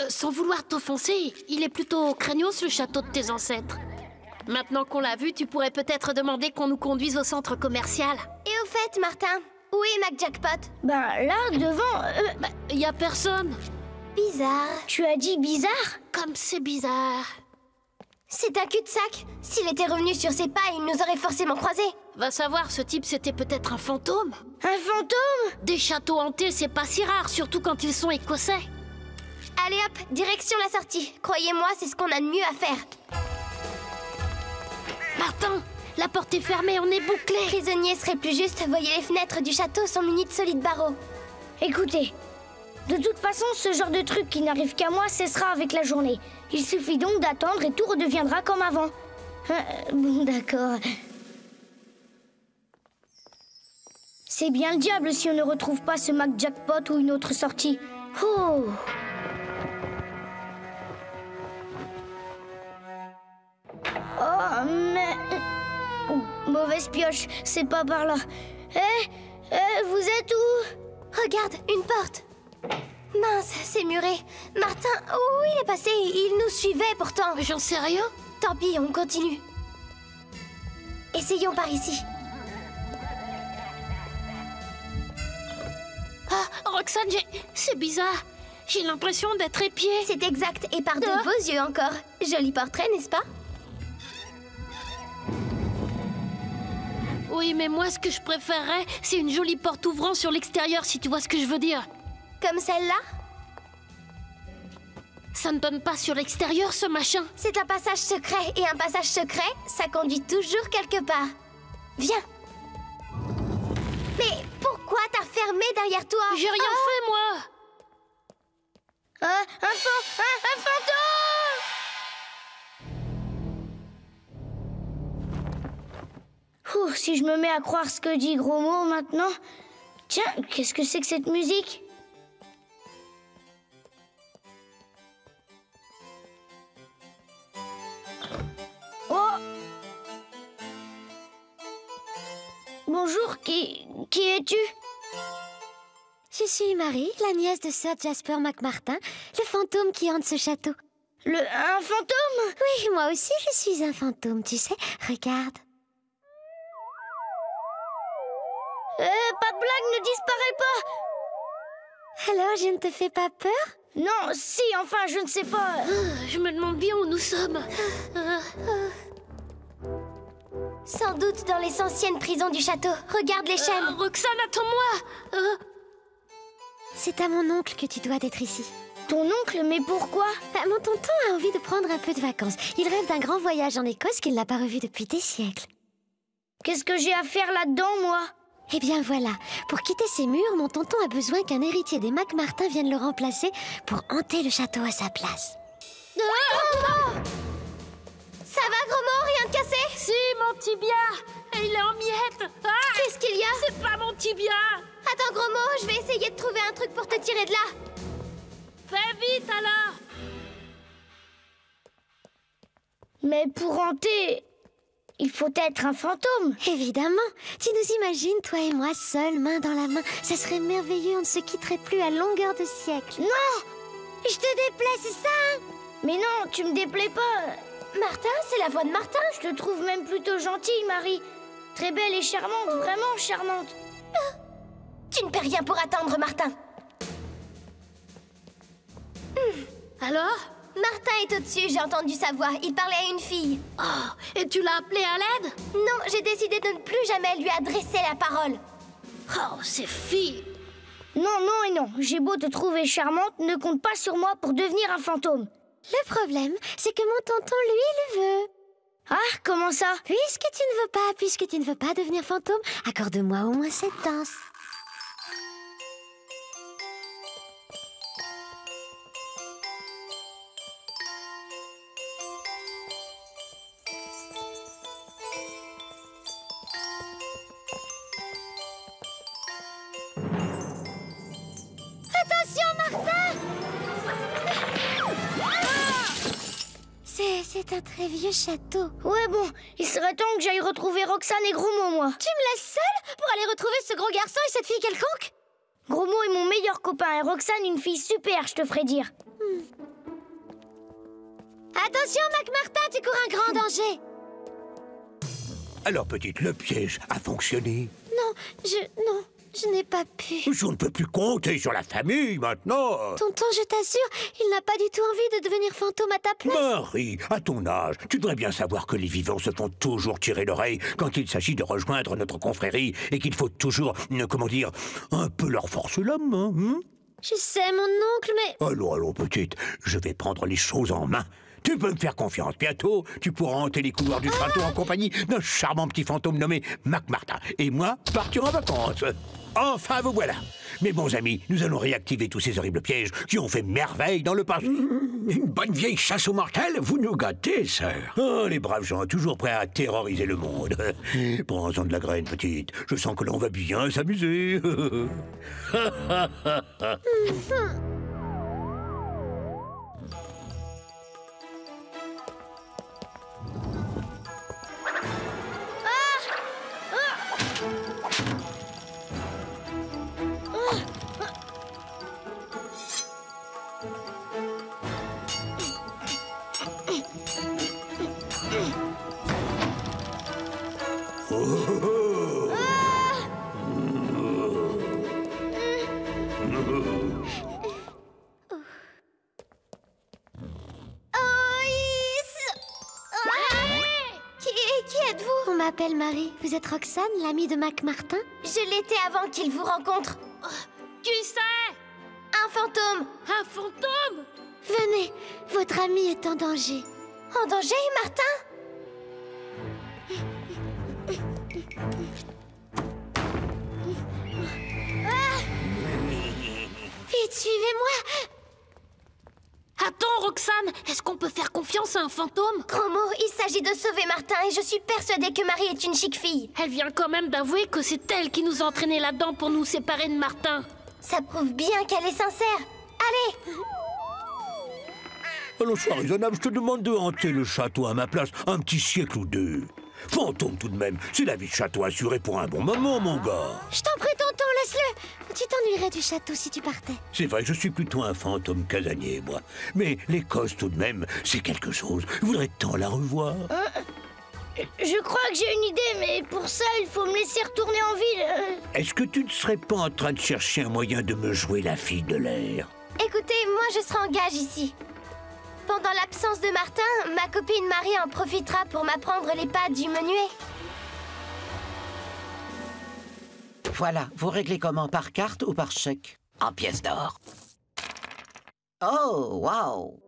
Sans vouloir t'offenser, il est plutôt craignos le château de tes ancêtres. Maintenant qu'on l'a vu, tu pourrais peut-être demander qu'on nous conduise au centre commercial. Et au fait, Martin, où est McJackpot? Bah là, devant... y a personne. Bizarre. Tu as dit bizarre? Comme c'est bizarre. C'est un cul-de-sac. S'il était revenu sur ses pas, il nous aurait forcément croisés. Va savoir, ce type, c'était peut-être un fantôme. Un fantôme? Des châteaux hantés, c'est pas si rare, surtout quand ils sont écossais. Allez hop, direction la sortie. Croyez-moi, c'est ce qu'on a de mieux à faire. Martin, la porte est fermée, on est bouclé. Prisonnier serait plus juste. Voyez, les fenêtres du château sont munies de solides barreaux. Écoutez, de toute façon, ce genre de truc qui n'arrive qu'à moi cessera avec la journée. Il suffit donc d'attendre et tout redeviendra comme avant. Bon, d'accord. C'est bien le diable si on ne retrouve pas ce McJackpot ou une autre sortie. Oh! Oh, mais... Mauvaise pioche, c'est pas par là. Vous êtes où? Regarde, une porte. Mince, c'est muré. Martin, où il est passé? Il nous suivait pourtant. J'en sais rien. Tant pis, on continue. Essayons par ici. Ah, Roxane, c'est bizarre. J'ai l'impression d'être épiée. C'est exact, et par de beaux yeux encore. Joli portrait, n'est-ce pas? Oui, mais moi, ce que je préférerais, c'est une jolie porte ouvrant sur l'extérieur, si tu vois ce que je veux dire. Comme celle-là? Ça ne donne pas sur l'extérieur, ce machin. C'est un passage secret, et un passage secret, ça conduit toujours quelque part. Viens. Mais pourquoi t'as fermé derrière toi? J'ai rien fait, moi. Un fantôme! Ouh, si je me mets à croire ce que dit Gros Mot maintenant... Tiens, qu'est-ce que c'est que cette musique? Oh! Bonjour, qui es-tu? Je suis Marie, la nièce de Sir Jasper McMartin, le fantôme qui hante ce château. Un fantôme? Oui, moi aussi je suis un fantôme, tu sais. Regarde. Pas de blague, ne disparais pas! Alors, je ne te fais pas peur? Non, si, enfin, je ne sais pas. Je me demande bien où nous sommes. Sans doute dans les anciennes prisons du château. Regarde les chaînes. Roxane, attends-moi. C'est à mon oncle que tu dois d'être ici. Ton oncle? Mais pourquoi? Mon tonton a envie de prendre un peu de vacances. Il rêve d'un grand voyage en Écosse qu'il n'a pas revu depuis des siècles. Qu'est-ce que j'ai à faire là-dedans, moi? Eh bien voilà, pour quitter ces murs, mon tonton a besoin qu'un héritier des McMartin vienne le remplacer pour hanter le château à sa place. Ça va, Gros Mot, rien de cassé? Si, mon tibia. Et il est en miettes. Qu'est-ce qu'il y a? C'est pas mon tibia. Attends, Gros Mot, je vais essayer de trouver un truc pour te tirer de là. Fais vite, alors. Mais pour hanter... il faut être un fantôme. Évidemment. Tu nous imagines, toi et moi, seuls, main dans la main. Ça serait merveilleux, on ne se quitterait plus à longueur de siècle. Non! Je te déplais, c'est ça? Mais non, tu me déplais pas. Martin, c'est la voix de Martin. Je te trouve même plutôt gentille, Marie. Très belle et charmante, vraiment charmante. Tu ne perds rien pour attendre, Martin. Alors? Martin est au-dessus, j'ai entendu sa voix. Il parlait à une fille. Oh, et tu l'as appelé à l'aide? Non, j'ai décidé de ne plus jamais lui adresser la parole. Oh, ces filles! Non, non et non. J'ai beau te trouver charmante, ne compte pas sur moi pour devenir un fantôme. Le problème, c'est que mon tonton, lui, le veut. Ah, comment ça? Puisque tu ne veux pas devenir fantôme, accorde-moi au moins cette danse. Attention, Martin! C'est un très vieux château. Ouais, bon, il serait temps que j'aille retrouver Roxane et Gros-Mo, moi. Tu me laisses seule pour aller retrouver ce gros garçon et cette fille quelconque? Gros-Mo est mon meilleur copain et Roxane une fille super, je te ferai dire. Attention, Mac-Martin, tu cours un grand danger. Alors, petite, le piège a fonctionné. Non, je n'ai pas pu. Je ne peux plus compter sur la famille maintenant. Tonton, je t'assure, il n'a pas du tout envie de devenir fantôme à ta place. Marie, à ton âge, tu devrais bien savoir que les vivants se font toujours tirer l'oreille quand il s'agit de rejoindre notre confrérie et qu'il faut toujours, comment dire, un peu leur forcer la main. Je sais, mon oncle, mais... Allons, petite, je vais prendre les choses en main. Tu peux me faire confiance. Bientôt, tu pourras hanter les couloirs du château en compagnie d'un charmant petit fantôme nommé Mac-Martin. Et moi, partir en vacances. Enfin, vous voilà. Mes bons amis, nous allons réactiver tous ces horribles pièges qui ont fait merveille dans le passé. Une bonne vieille chasse aux mortels, vous nous gâtez, sœur. Oh, les braves gens, toujours prêts à terroriser le monde. Prends-en de la graine, petite. Je sens que l'on va bien s'amuser. Qui êtes-vous? On m'appelle Marie. Vous êtes Roxane, l'amie de Mac-Martin? Je l'étais avant qu'il vous rencontre. Qui c'est? Un fantôme. Un fantôme? Venez, votre ami est en danger. En danger, Martin? Vite, suivez-moi. Attends, Roxane, est-ce qu'on peut faire confiance à un fantôme? Gros mot, il s'agit de sauver Martin et je suis persuadée que Marie est une chic fille. Elle vient quand même d'avouer que c'est elle qui nous a entraînés là-dedans pour nous séparer de Martin. Ça prouve bien qu'elle est sincère. Allez! Alors, sois raisonnable, je te demande de hanter le château à ma place un petit siècle ou deux. Fantôme tout de même, c'est la vie de château assurée pour un bon moment, mon gars. Je t'en prie, tonton, laisse-le. Tu t'ennuierais du château si tu partais. C'est vrai, je suis plutôt un fantôme casanier, moi. Mais l'Écosse, tout de même, c'est quelque chose. Je voudrais tant la revoir. Je crois que j'ai une idée, mais pour ça, il faut me laisser retourner en ville. Est-ce que tu ne serais pas en train de chercher un moyen de me jouer la fille de l'air? Écoutez, moi je serai en gage ici. Pendant l'absence de Martin, ma copine Marie en profitera pour m'apprendre les pas du menuet. Voilà, vous réglez comment? Par carte ou par chèque? En pièces d'or. Oh, waouh!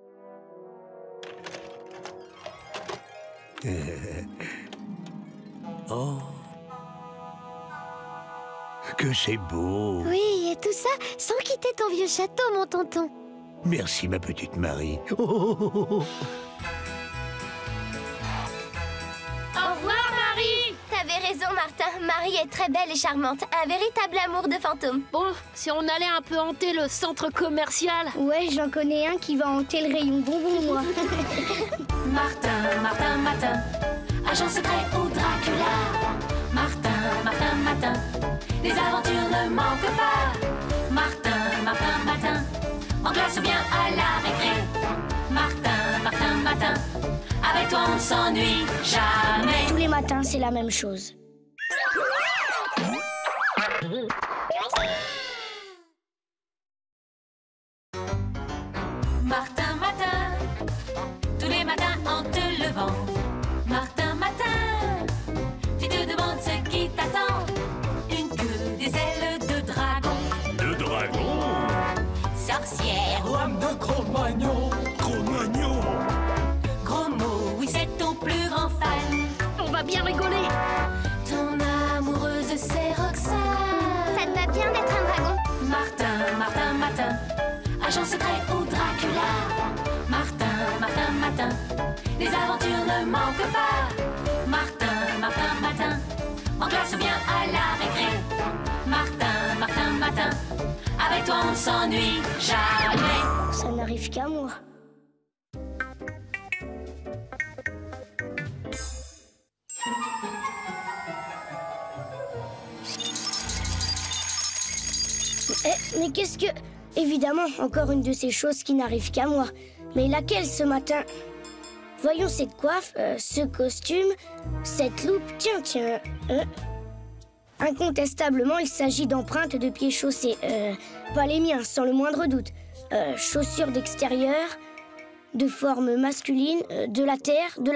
Oh, que c'est beau! Oui, et tout ça sans quitter ton vieux château, mon tonton. Merci, ma petite Marie. Au revoir, Marie! T'avais raison, Martin. Marie est très belle et charmante. Un véritable amour de fantôme. Bon, si on allait un peu hanter le centre commercial. Ouais, j'en connais un qui va hanter le rayon bonbons, moi. Martin, Martin, Martin, agent secret ou Dracula. Martin, Martin, Martin, les aventures ne manquent pas. Martin, Martin, Martin, en classe ou bien à la récré. Martin, Martin, Martin, avec toi on ne s'ennuie jamais. Tous les matins, c'est la même chose. Martin, Martin, tous les matins en te levant. Martin, Martin, tu te demandes ce qui t'attend. Une queue, des ailes de dragon. De dragon. Cro-Magnon. Cro-Magnon. Gros mot, oui, c'est ton plus grand fan. On va bien rigoler. Ton amoureuse, c'est Roxane. Ça te va bien d'être un dragon. Martin, Martin, Martin. Agent secret ou Dracula. Martin, Martin, Martin. Les aventures ne manquent pas. Martin, Martin, Martin. En classe ou bien à la récré. Martin, Martin, Martin. Avec toi on ne s'ennuie jamais. Ça n'arrive qu'à moi. Mais qu'est-ce que... Évidemment, encore une de ces choses qui n'arrivent qu'à moi. Mais laquelle ce matin? Voyons cette coiffe, ce costume, cette loupe. Tiens. Incontestablement, il s'agit d'empreintes de pieds chaussés. Pas les miens, sans le moindre doute. Chaussures d'extérieur, de forme masculine, de la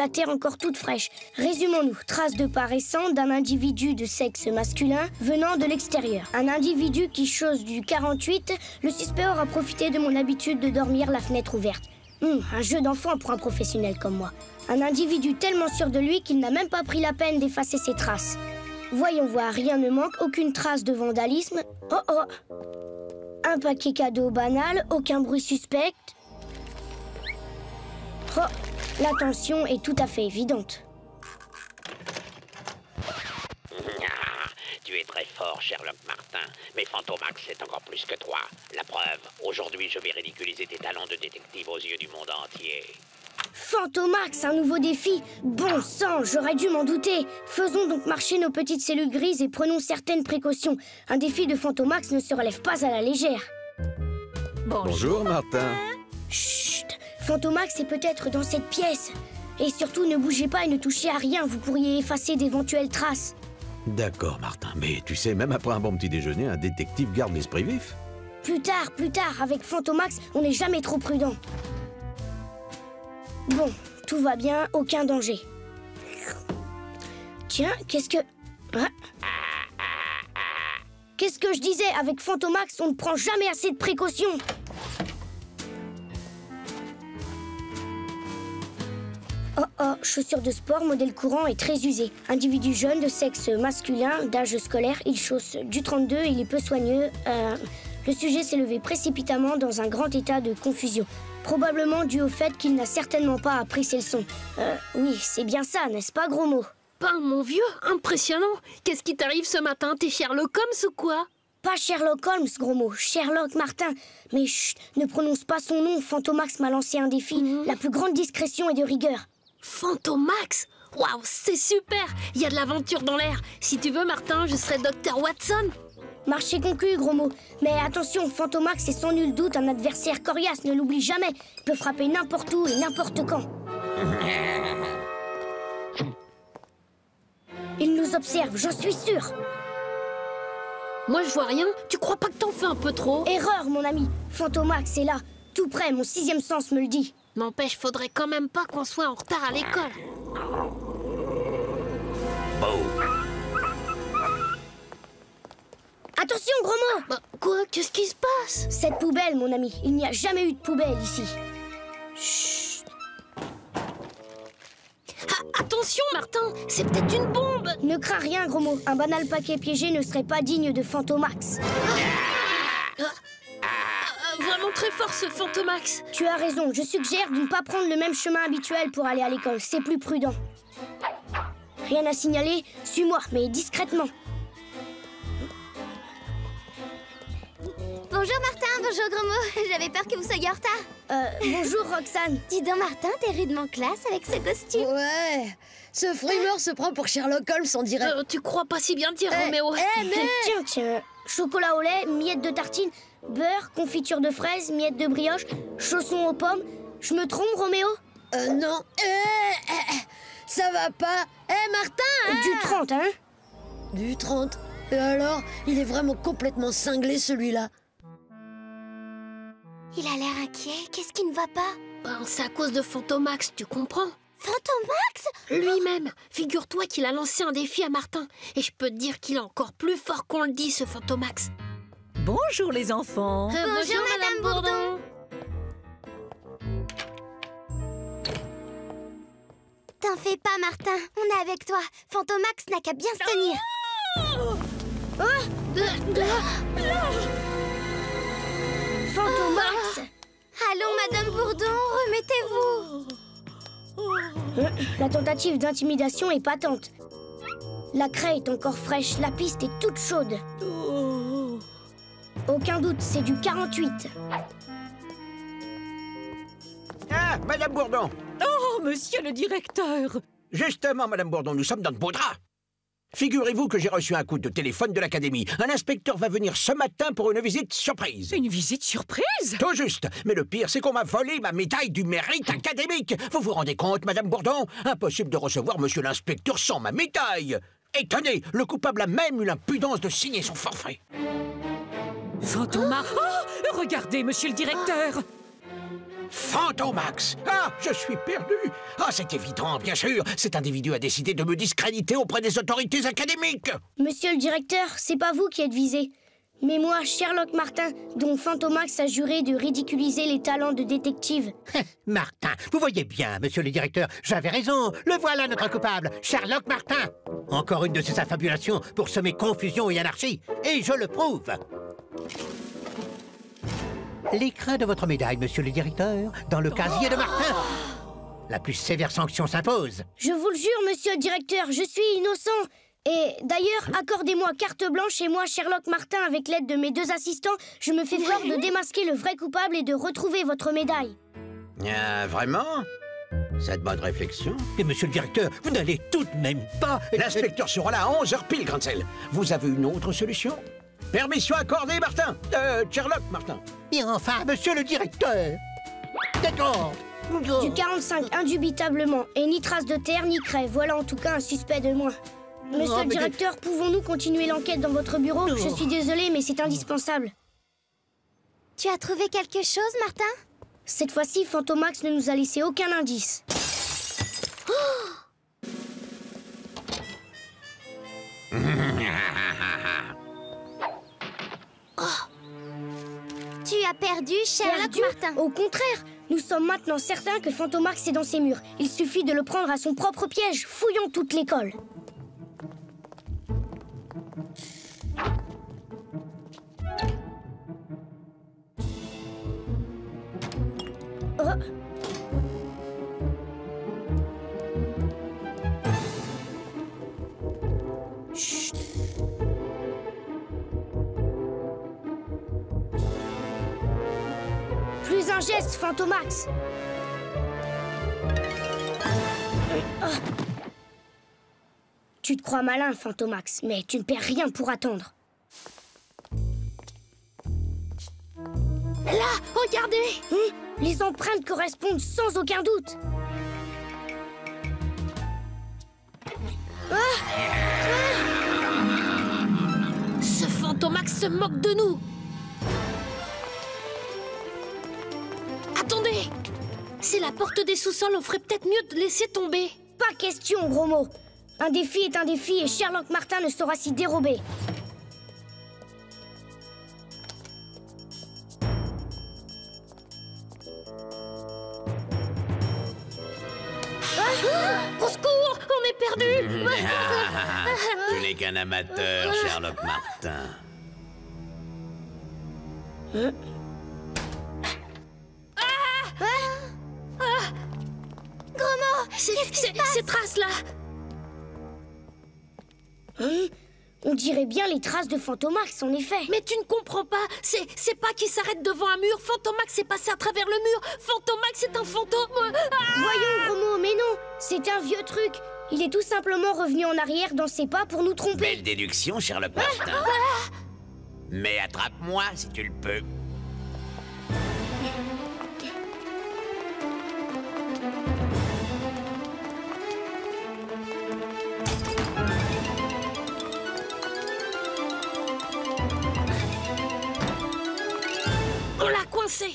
terre encore toute fraîche. Résumons-nous, traces de pas récentes d'un individu de sexe masculin venant de l'extérieur. Un individu qui chose du 48, le suspect aura profité de mon habitude de dormir la fenêtre ouverte. Un jeu d'enfant pour un professionnel comme moi. Un individu tellement sûr de lui qu'il n'a même pas pris la peine d'effacer ses traces. Voyons voir, rien ne manque, aucune trace de vandalisme. Oh. Un paquet cadeau banal, aucun bruit suspect. Oh, l'attention est tout à fait évidente. Tu es très fort, Sherlock Martin. Mais Fantomax, c'est encore plus que toi. La preuve, aujourd'hui, je vais ridiculiser tes talents de détective aux yeux du monde entier. Fantomax, un nouveau défi. Bon sang, j'aurais dû m'en douter. Faisons donc marcher nos petites cellules grises et prenons certaines précautions. Un défi de Fantomax ne se relève pas à la légère. Bonjour, Martin. Chut, Fantomax est peut-être dans cette pièce. Et surtout, ne bougez pas et ne touchez à rien. Vous pourriez effacer d'éventuelles traces. D'accord, Martin. Mais tu sais, même après un bon petit déjeuner, un détective garde l'esprit vif. Plus tard. Avec Fantomax, on n'est jamais trop prudent. Bon, tout va bien, aucun danger. Tiens, qu'est-ce que... Qu'est-ce que je disais? Avec Fantomax, on ne prend jamais assez de précautions. Oh, chaussures de sport, modèle courant et très usé. Individu jeune, de sexe masculin, d'âge scolaire, il chausse du 32 et il est peu soigneux. Le sujet s'est levé précipitamment dans un grand état de confusion. Probablement dû au fait qu'il n'a certainement pas appris ses leçons. Oui, c'est bien ça, n'est-ce pas, gros mot? Ben, mon vieux, impressionnant. Qu'est-ce qui t'arrive ce matin? T'es Sherlock Holmes ou quoi? Pas Sherlock Holmes, gros mot, Sherlock Martin. Mais chut, ne prononce pas son nom, Fantomax m'a lancé un défi. La plus grande discrétion et de rigueur. Fantomax? Waouh, c'est super! Il y a de l'aventure dans l'air. Si tu veux, Martin, je serai Dr. Watson. Marché conclu, gros mot. Mais attention, Fantomax est sans nul doute un adversaire coriace, ne l'oublie jamais. Il peut frapper n'importe où et n'importe quand. Il nous observe, j'en suis sûr. Moi, je vois rien. Tu crois pas que t'en fais un peu trop? Erreur, mon ami. Fantomax est là, tout près, mon sixième sens me le dit. N'empêche, faudrait quand même pas qu'on soit en retard à l'école. Attention, gros mot! Bah, quoi? Qu'est-ce qui se passe? Cette poubelle, mon ami. Il n'y a jamais eu de poubelle ici. Chut. Attention, Martin! C'est peut-être une bombe! Ne crains rien, gros mot. Un banal paquet piégé ne serait pas digne de Fantomax. Vraiment très fort, ce Fantomax. Tu as raison. Je suggère de ne pas prendre le même chemin habituel pour aller à l'école. C'est plus prudent. Rien à signaler? Suis-moi, mais discrètement. Bonjour Martin, bonjour gros mot. J'avais peur que vous soyez en retard. Bonjour Roxane. Dis donc Martin, t'es rudement classe avec ce costume. Ouais, ce frimeur se prend pour Sherlock Holmes, on dirait. Tu crois pas si bien dire, Roméo. Tiens. Chocolat au lait, miettes de tartine, beurre, confiture de fraises, miettes de brioche, chaussons aux pommes. Je me trompe, Roméo? Non. Ça va pas. Martin, Du 30, hein? Du 30. Et alors, il est vraiment complètement cinglé, celui-là. Il a l'air inquiet. Qu'est-ce qui ne va pas? Ben, c'est à cause de Fantomax, tu comprends? Fantomax? Lui-même. Figure-toi qu'il a lancé un défi à Martin. Et je peux te dire qu'il est encore plus fort qu'on le dit, ce Fantomax. Bonjour les enfants. Bonjour Madame Bourdon. T'en fais pas, Martin. On est avec toi. Fantomax n'a qu'à bien se tenir. Fantomax! Allons, Madame Bourdon, remettez-vous. La tentative d'intimidation est patente. La craie est encore fraîche, la piste est toute chaude. Aucun doute, c'est du 48. Ah, Madame Bourdon! Oh, monsieur le directeur! Justement, Madame Bourdon, nous sommes dans de beaux draps. Figurez-vous que j'ai reçu un coup de téléphone de l'académie. Un inspecteur va venir ce matin pour une visite surprise. Une visite surprise? Tout juste. Mais le pire, c'est qu'on m'a volé ma médaille du mérite académique. Vous vous rendez compte, Madame Bourdon? Impossible de recevoir monsieur l'inspecteur sans ma médaille. Et tenez, le coupable a même eu l'impudence de signer son forfait. Fantomax! Oh, regardez, monsieur le directeur! Fantomax! Ah, je suis perdu! Ah, c'est évident, bien sûr! Cet individu a décidé de me discréditer auprès des autorités académiques! Monsieur le directeur, c'est pas vous qui êtes visé. Mais moi, Sherlock Martin, dont Fantomax a juré de ridiculiser les talents de détective. Martin, vous voyez bien, monsieur le directeur, j'avais raison. Le voilà notre coupable, Sherlock Martin. Encore une de ces affabulations pour semer confusion et anarchie. Et je le prouve. L'écrin de votre médaille, monsieur le directeur, dans le casier de Martin. La plus sévère sanction s'impose. Je vous le jure, monsieur le directeur, je suis innocent. Et d'ailleurs, accordez-moi carte blanche et moi, Sherlock Martin, avec l'aide de mes 2 assistants, je me fais fort de démasquer le vrai coupable et de retrouver votre médaille. Vraiment? Cette bonne réflexion. Et monsieur le directeur, vous n'allez tout de même pas... L'inspecteur sera là à 11h pile, Grancel. Vous avez une autre solution? Permission accordée, Martin. Sherlock Martin. Et enfin, monsieur le directeur. D'accord. Du 45, indubitablement. Et ni trace de terre, ni craie. Voilà en tout cas un suspect de moins. Monsieur le directeur, pouvons-nous continuer l'enquête dans votre bureau? Je suis désolée, mais c'est indispensable. Tu as trouvé quelque chose, Martin? Cette fois-ci, Fantomax ne nous a laissé aucun indice. Tu as perdu, Sherlock Martin. Au contraire, nous sommes maintenant certains que Fantomax est dans ses murs. Il suffit de le prendre à son propre piège. Fouillons toute l'école. Chut. Plus un geste, Fantomax. Tu te crois malin, Fantomax, mais tu ne perds rien pour attendre. Là, regardez! Les empreintes correspondent sans aucun doute. Ce Fantomax se moque de nous. Attendez! C'est la porte des sous-sols, on ferait peut-être mieux de laisser tomber. Pas question, gros mot. Un défi est un défi et Sherlock Martin ne saura s'y dérober. Au secours! On est perdu! Tu n'es qu'un amateur, Sherlock Martin. Comment? Ces traces-là! On dirait bien les traces de Fantomax, en effet. Mais tu ne comprends pas. C'est pas qu'il s'arrête devant un mur. Fantomax est passé à travers le mur. Fantomax est un fantôme. Voyons, gros mot, mais non. C'est un vieux truc. Il est tout simplement revenu en arrière dans ses pas pour nous tromper. Belle déduction, Sherlock Martin. Mais attrape-moi si tu le peux. On l'a coincé.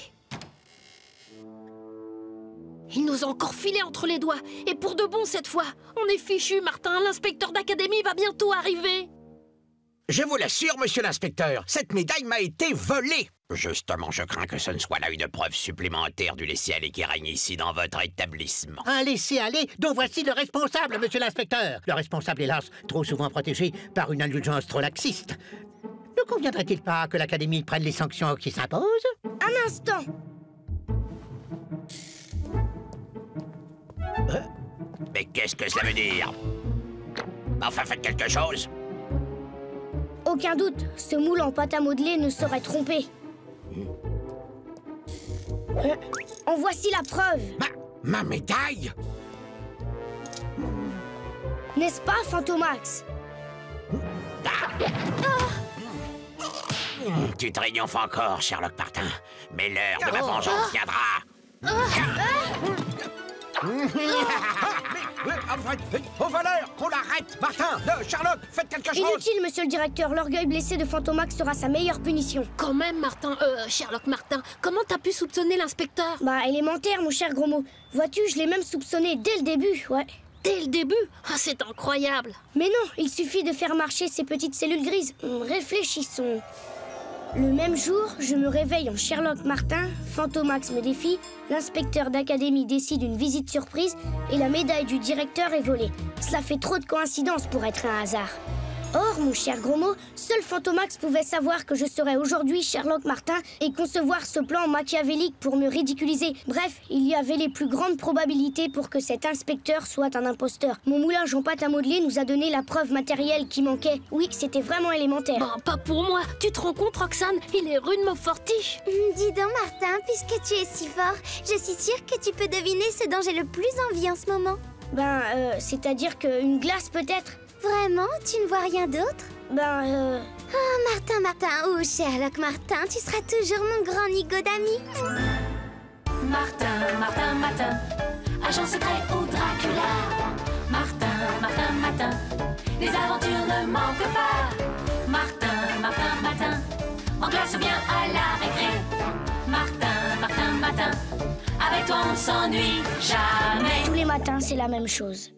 Il nous a encore filé entre les doigts. Et pour de bon cette fois. On est fichu, Martin. L'inspecteur d'académie va bientôt arriver. Je vous l'assure, monsieur l'inspecteur, cette médaille m'a été volée. Justement, je crains que ce ne soit là une preuve supplémentaire du laisser-aller qui règne ici dans votre établissement. Un laisser-aller dont voici le responsable, monsieur l'inspecteur. Le responsable, hélas, trop souvent protégé par une indulgence trop laxiste. Ne conviendrait-il pas que l'Académie prenne les sanctions qui s'imposent? Un instant. Mais qu'est-ce que cela veut dire? Enfin, faites quelque chose. Aucun doute, ce moule en pâte à modeler ne saurait tromper. En voici la preuve. Ma médaille? N'est-ce pas, Fantomax? Tu triomphes encore, Sherlock Martin. Mais l'heure de ma vengeance viendra. Au voleur, qu'on l'arrête! Martin, Sherlock, faites quelque chose! Inutile, monsieur le directeur. L'orgueil blessé de Fantomax sera sa meilleure punition. Quand même, Sherlock Martin, comment t'as pu soupçonner l'inspecteur? Bah, élémentaire, mon cher gros mot. Vois-tu, je l'ai même soupçonné dès le début, ouais. Dès le début? Ah, c'est incroyable! Mais non, il suffit de faire marcher ces petites cellules grises. Réfléchissons. Le même jour, je me réveille en Sherlock Martin, Fantomax me défie, l'inspecteur d'académie décide une visite surprise et la médaille du directeur est volée. Cela fait trop de coïncidences pour être un hasard. Or, mon cher gros mot, seul Fantomax pouvait savoir que je serais aujourd'hui Sherlock Martin et concevoir ce plan machiavélique pour me ridiculiser. Bref, il y avait les plus grandes probabilités pour que cet inspecteur soit un imposteur. Mon moulage en pâte à modeler nous a donné la preuve matérielle qui manquait. Oui, c'était vraiment élémentaire. Bon, pas pour moi. Tu te rends compte, Roxane? Il est rudement fortiche. Dis donc, Martin, puisque tu es si fort, je suis sûre que tu peux deviner ce dont j'ai le plus envie en ce moment. C'est-à-dire qu'une glace peut-être? Vraiment? Tu ne vois rien d'autre? Oh, Martin, ou Sherlock Martin, tu seras toujours mon grand nigo d'amis. Martin, agent secret ou Dracula. Martin, les aventures ne manquent pas. Martin, en classe ou bien à la récré. Martin, avec toi on ne s'ennuie jamais. Tous les matins, c'est la même chose.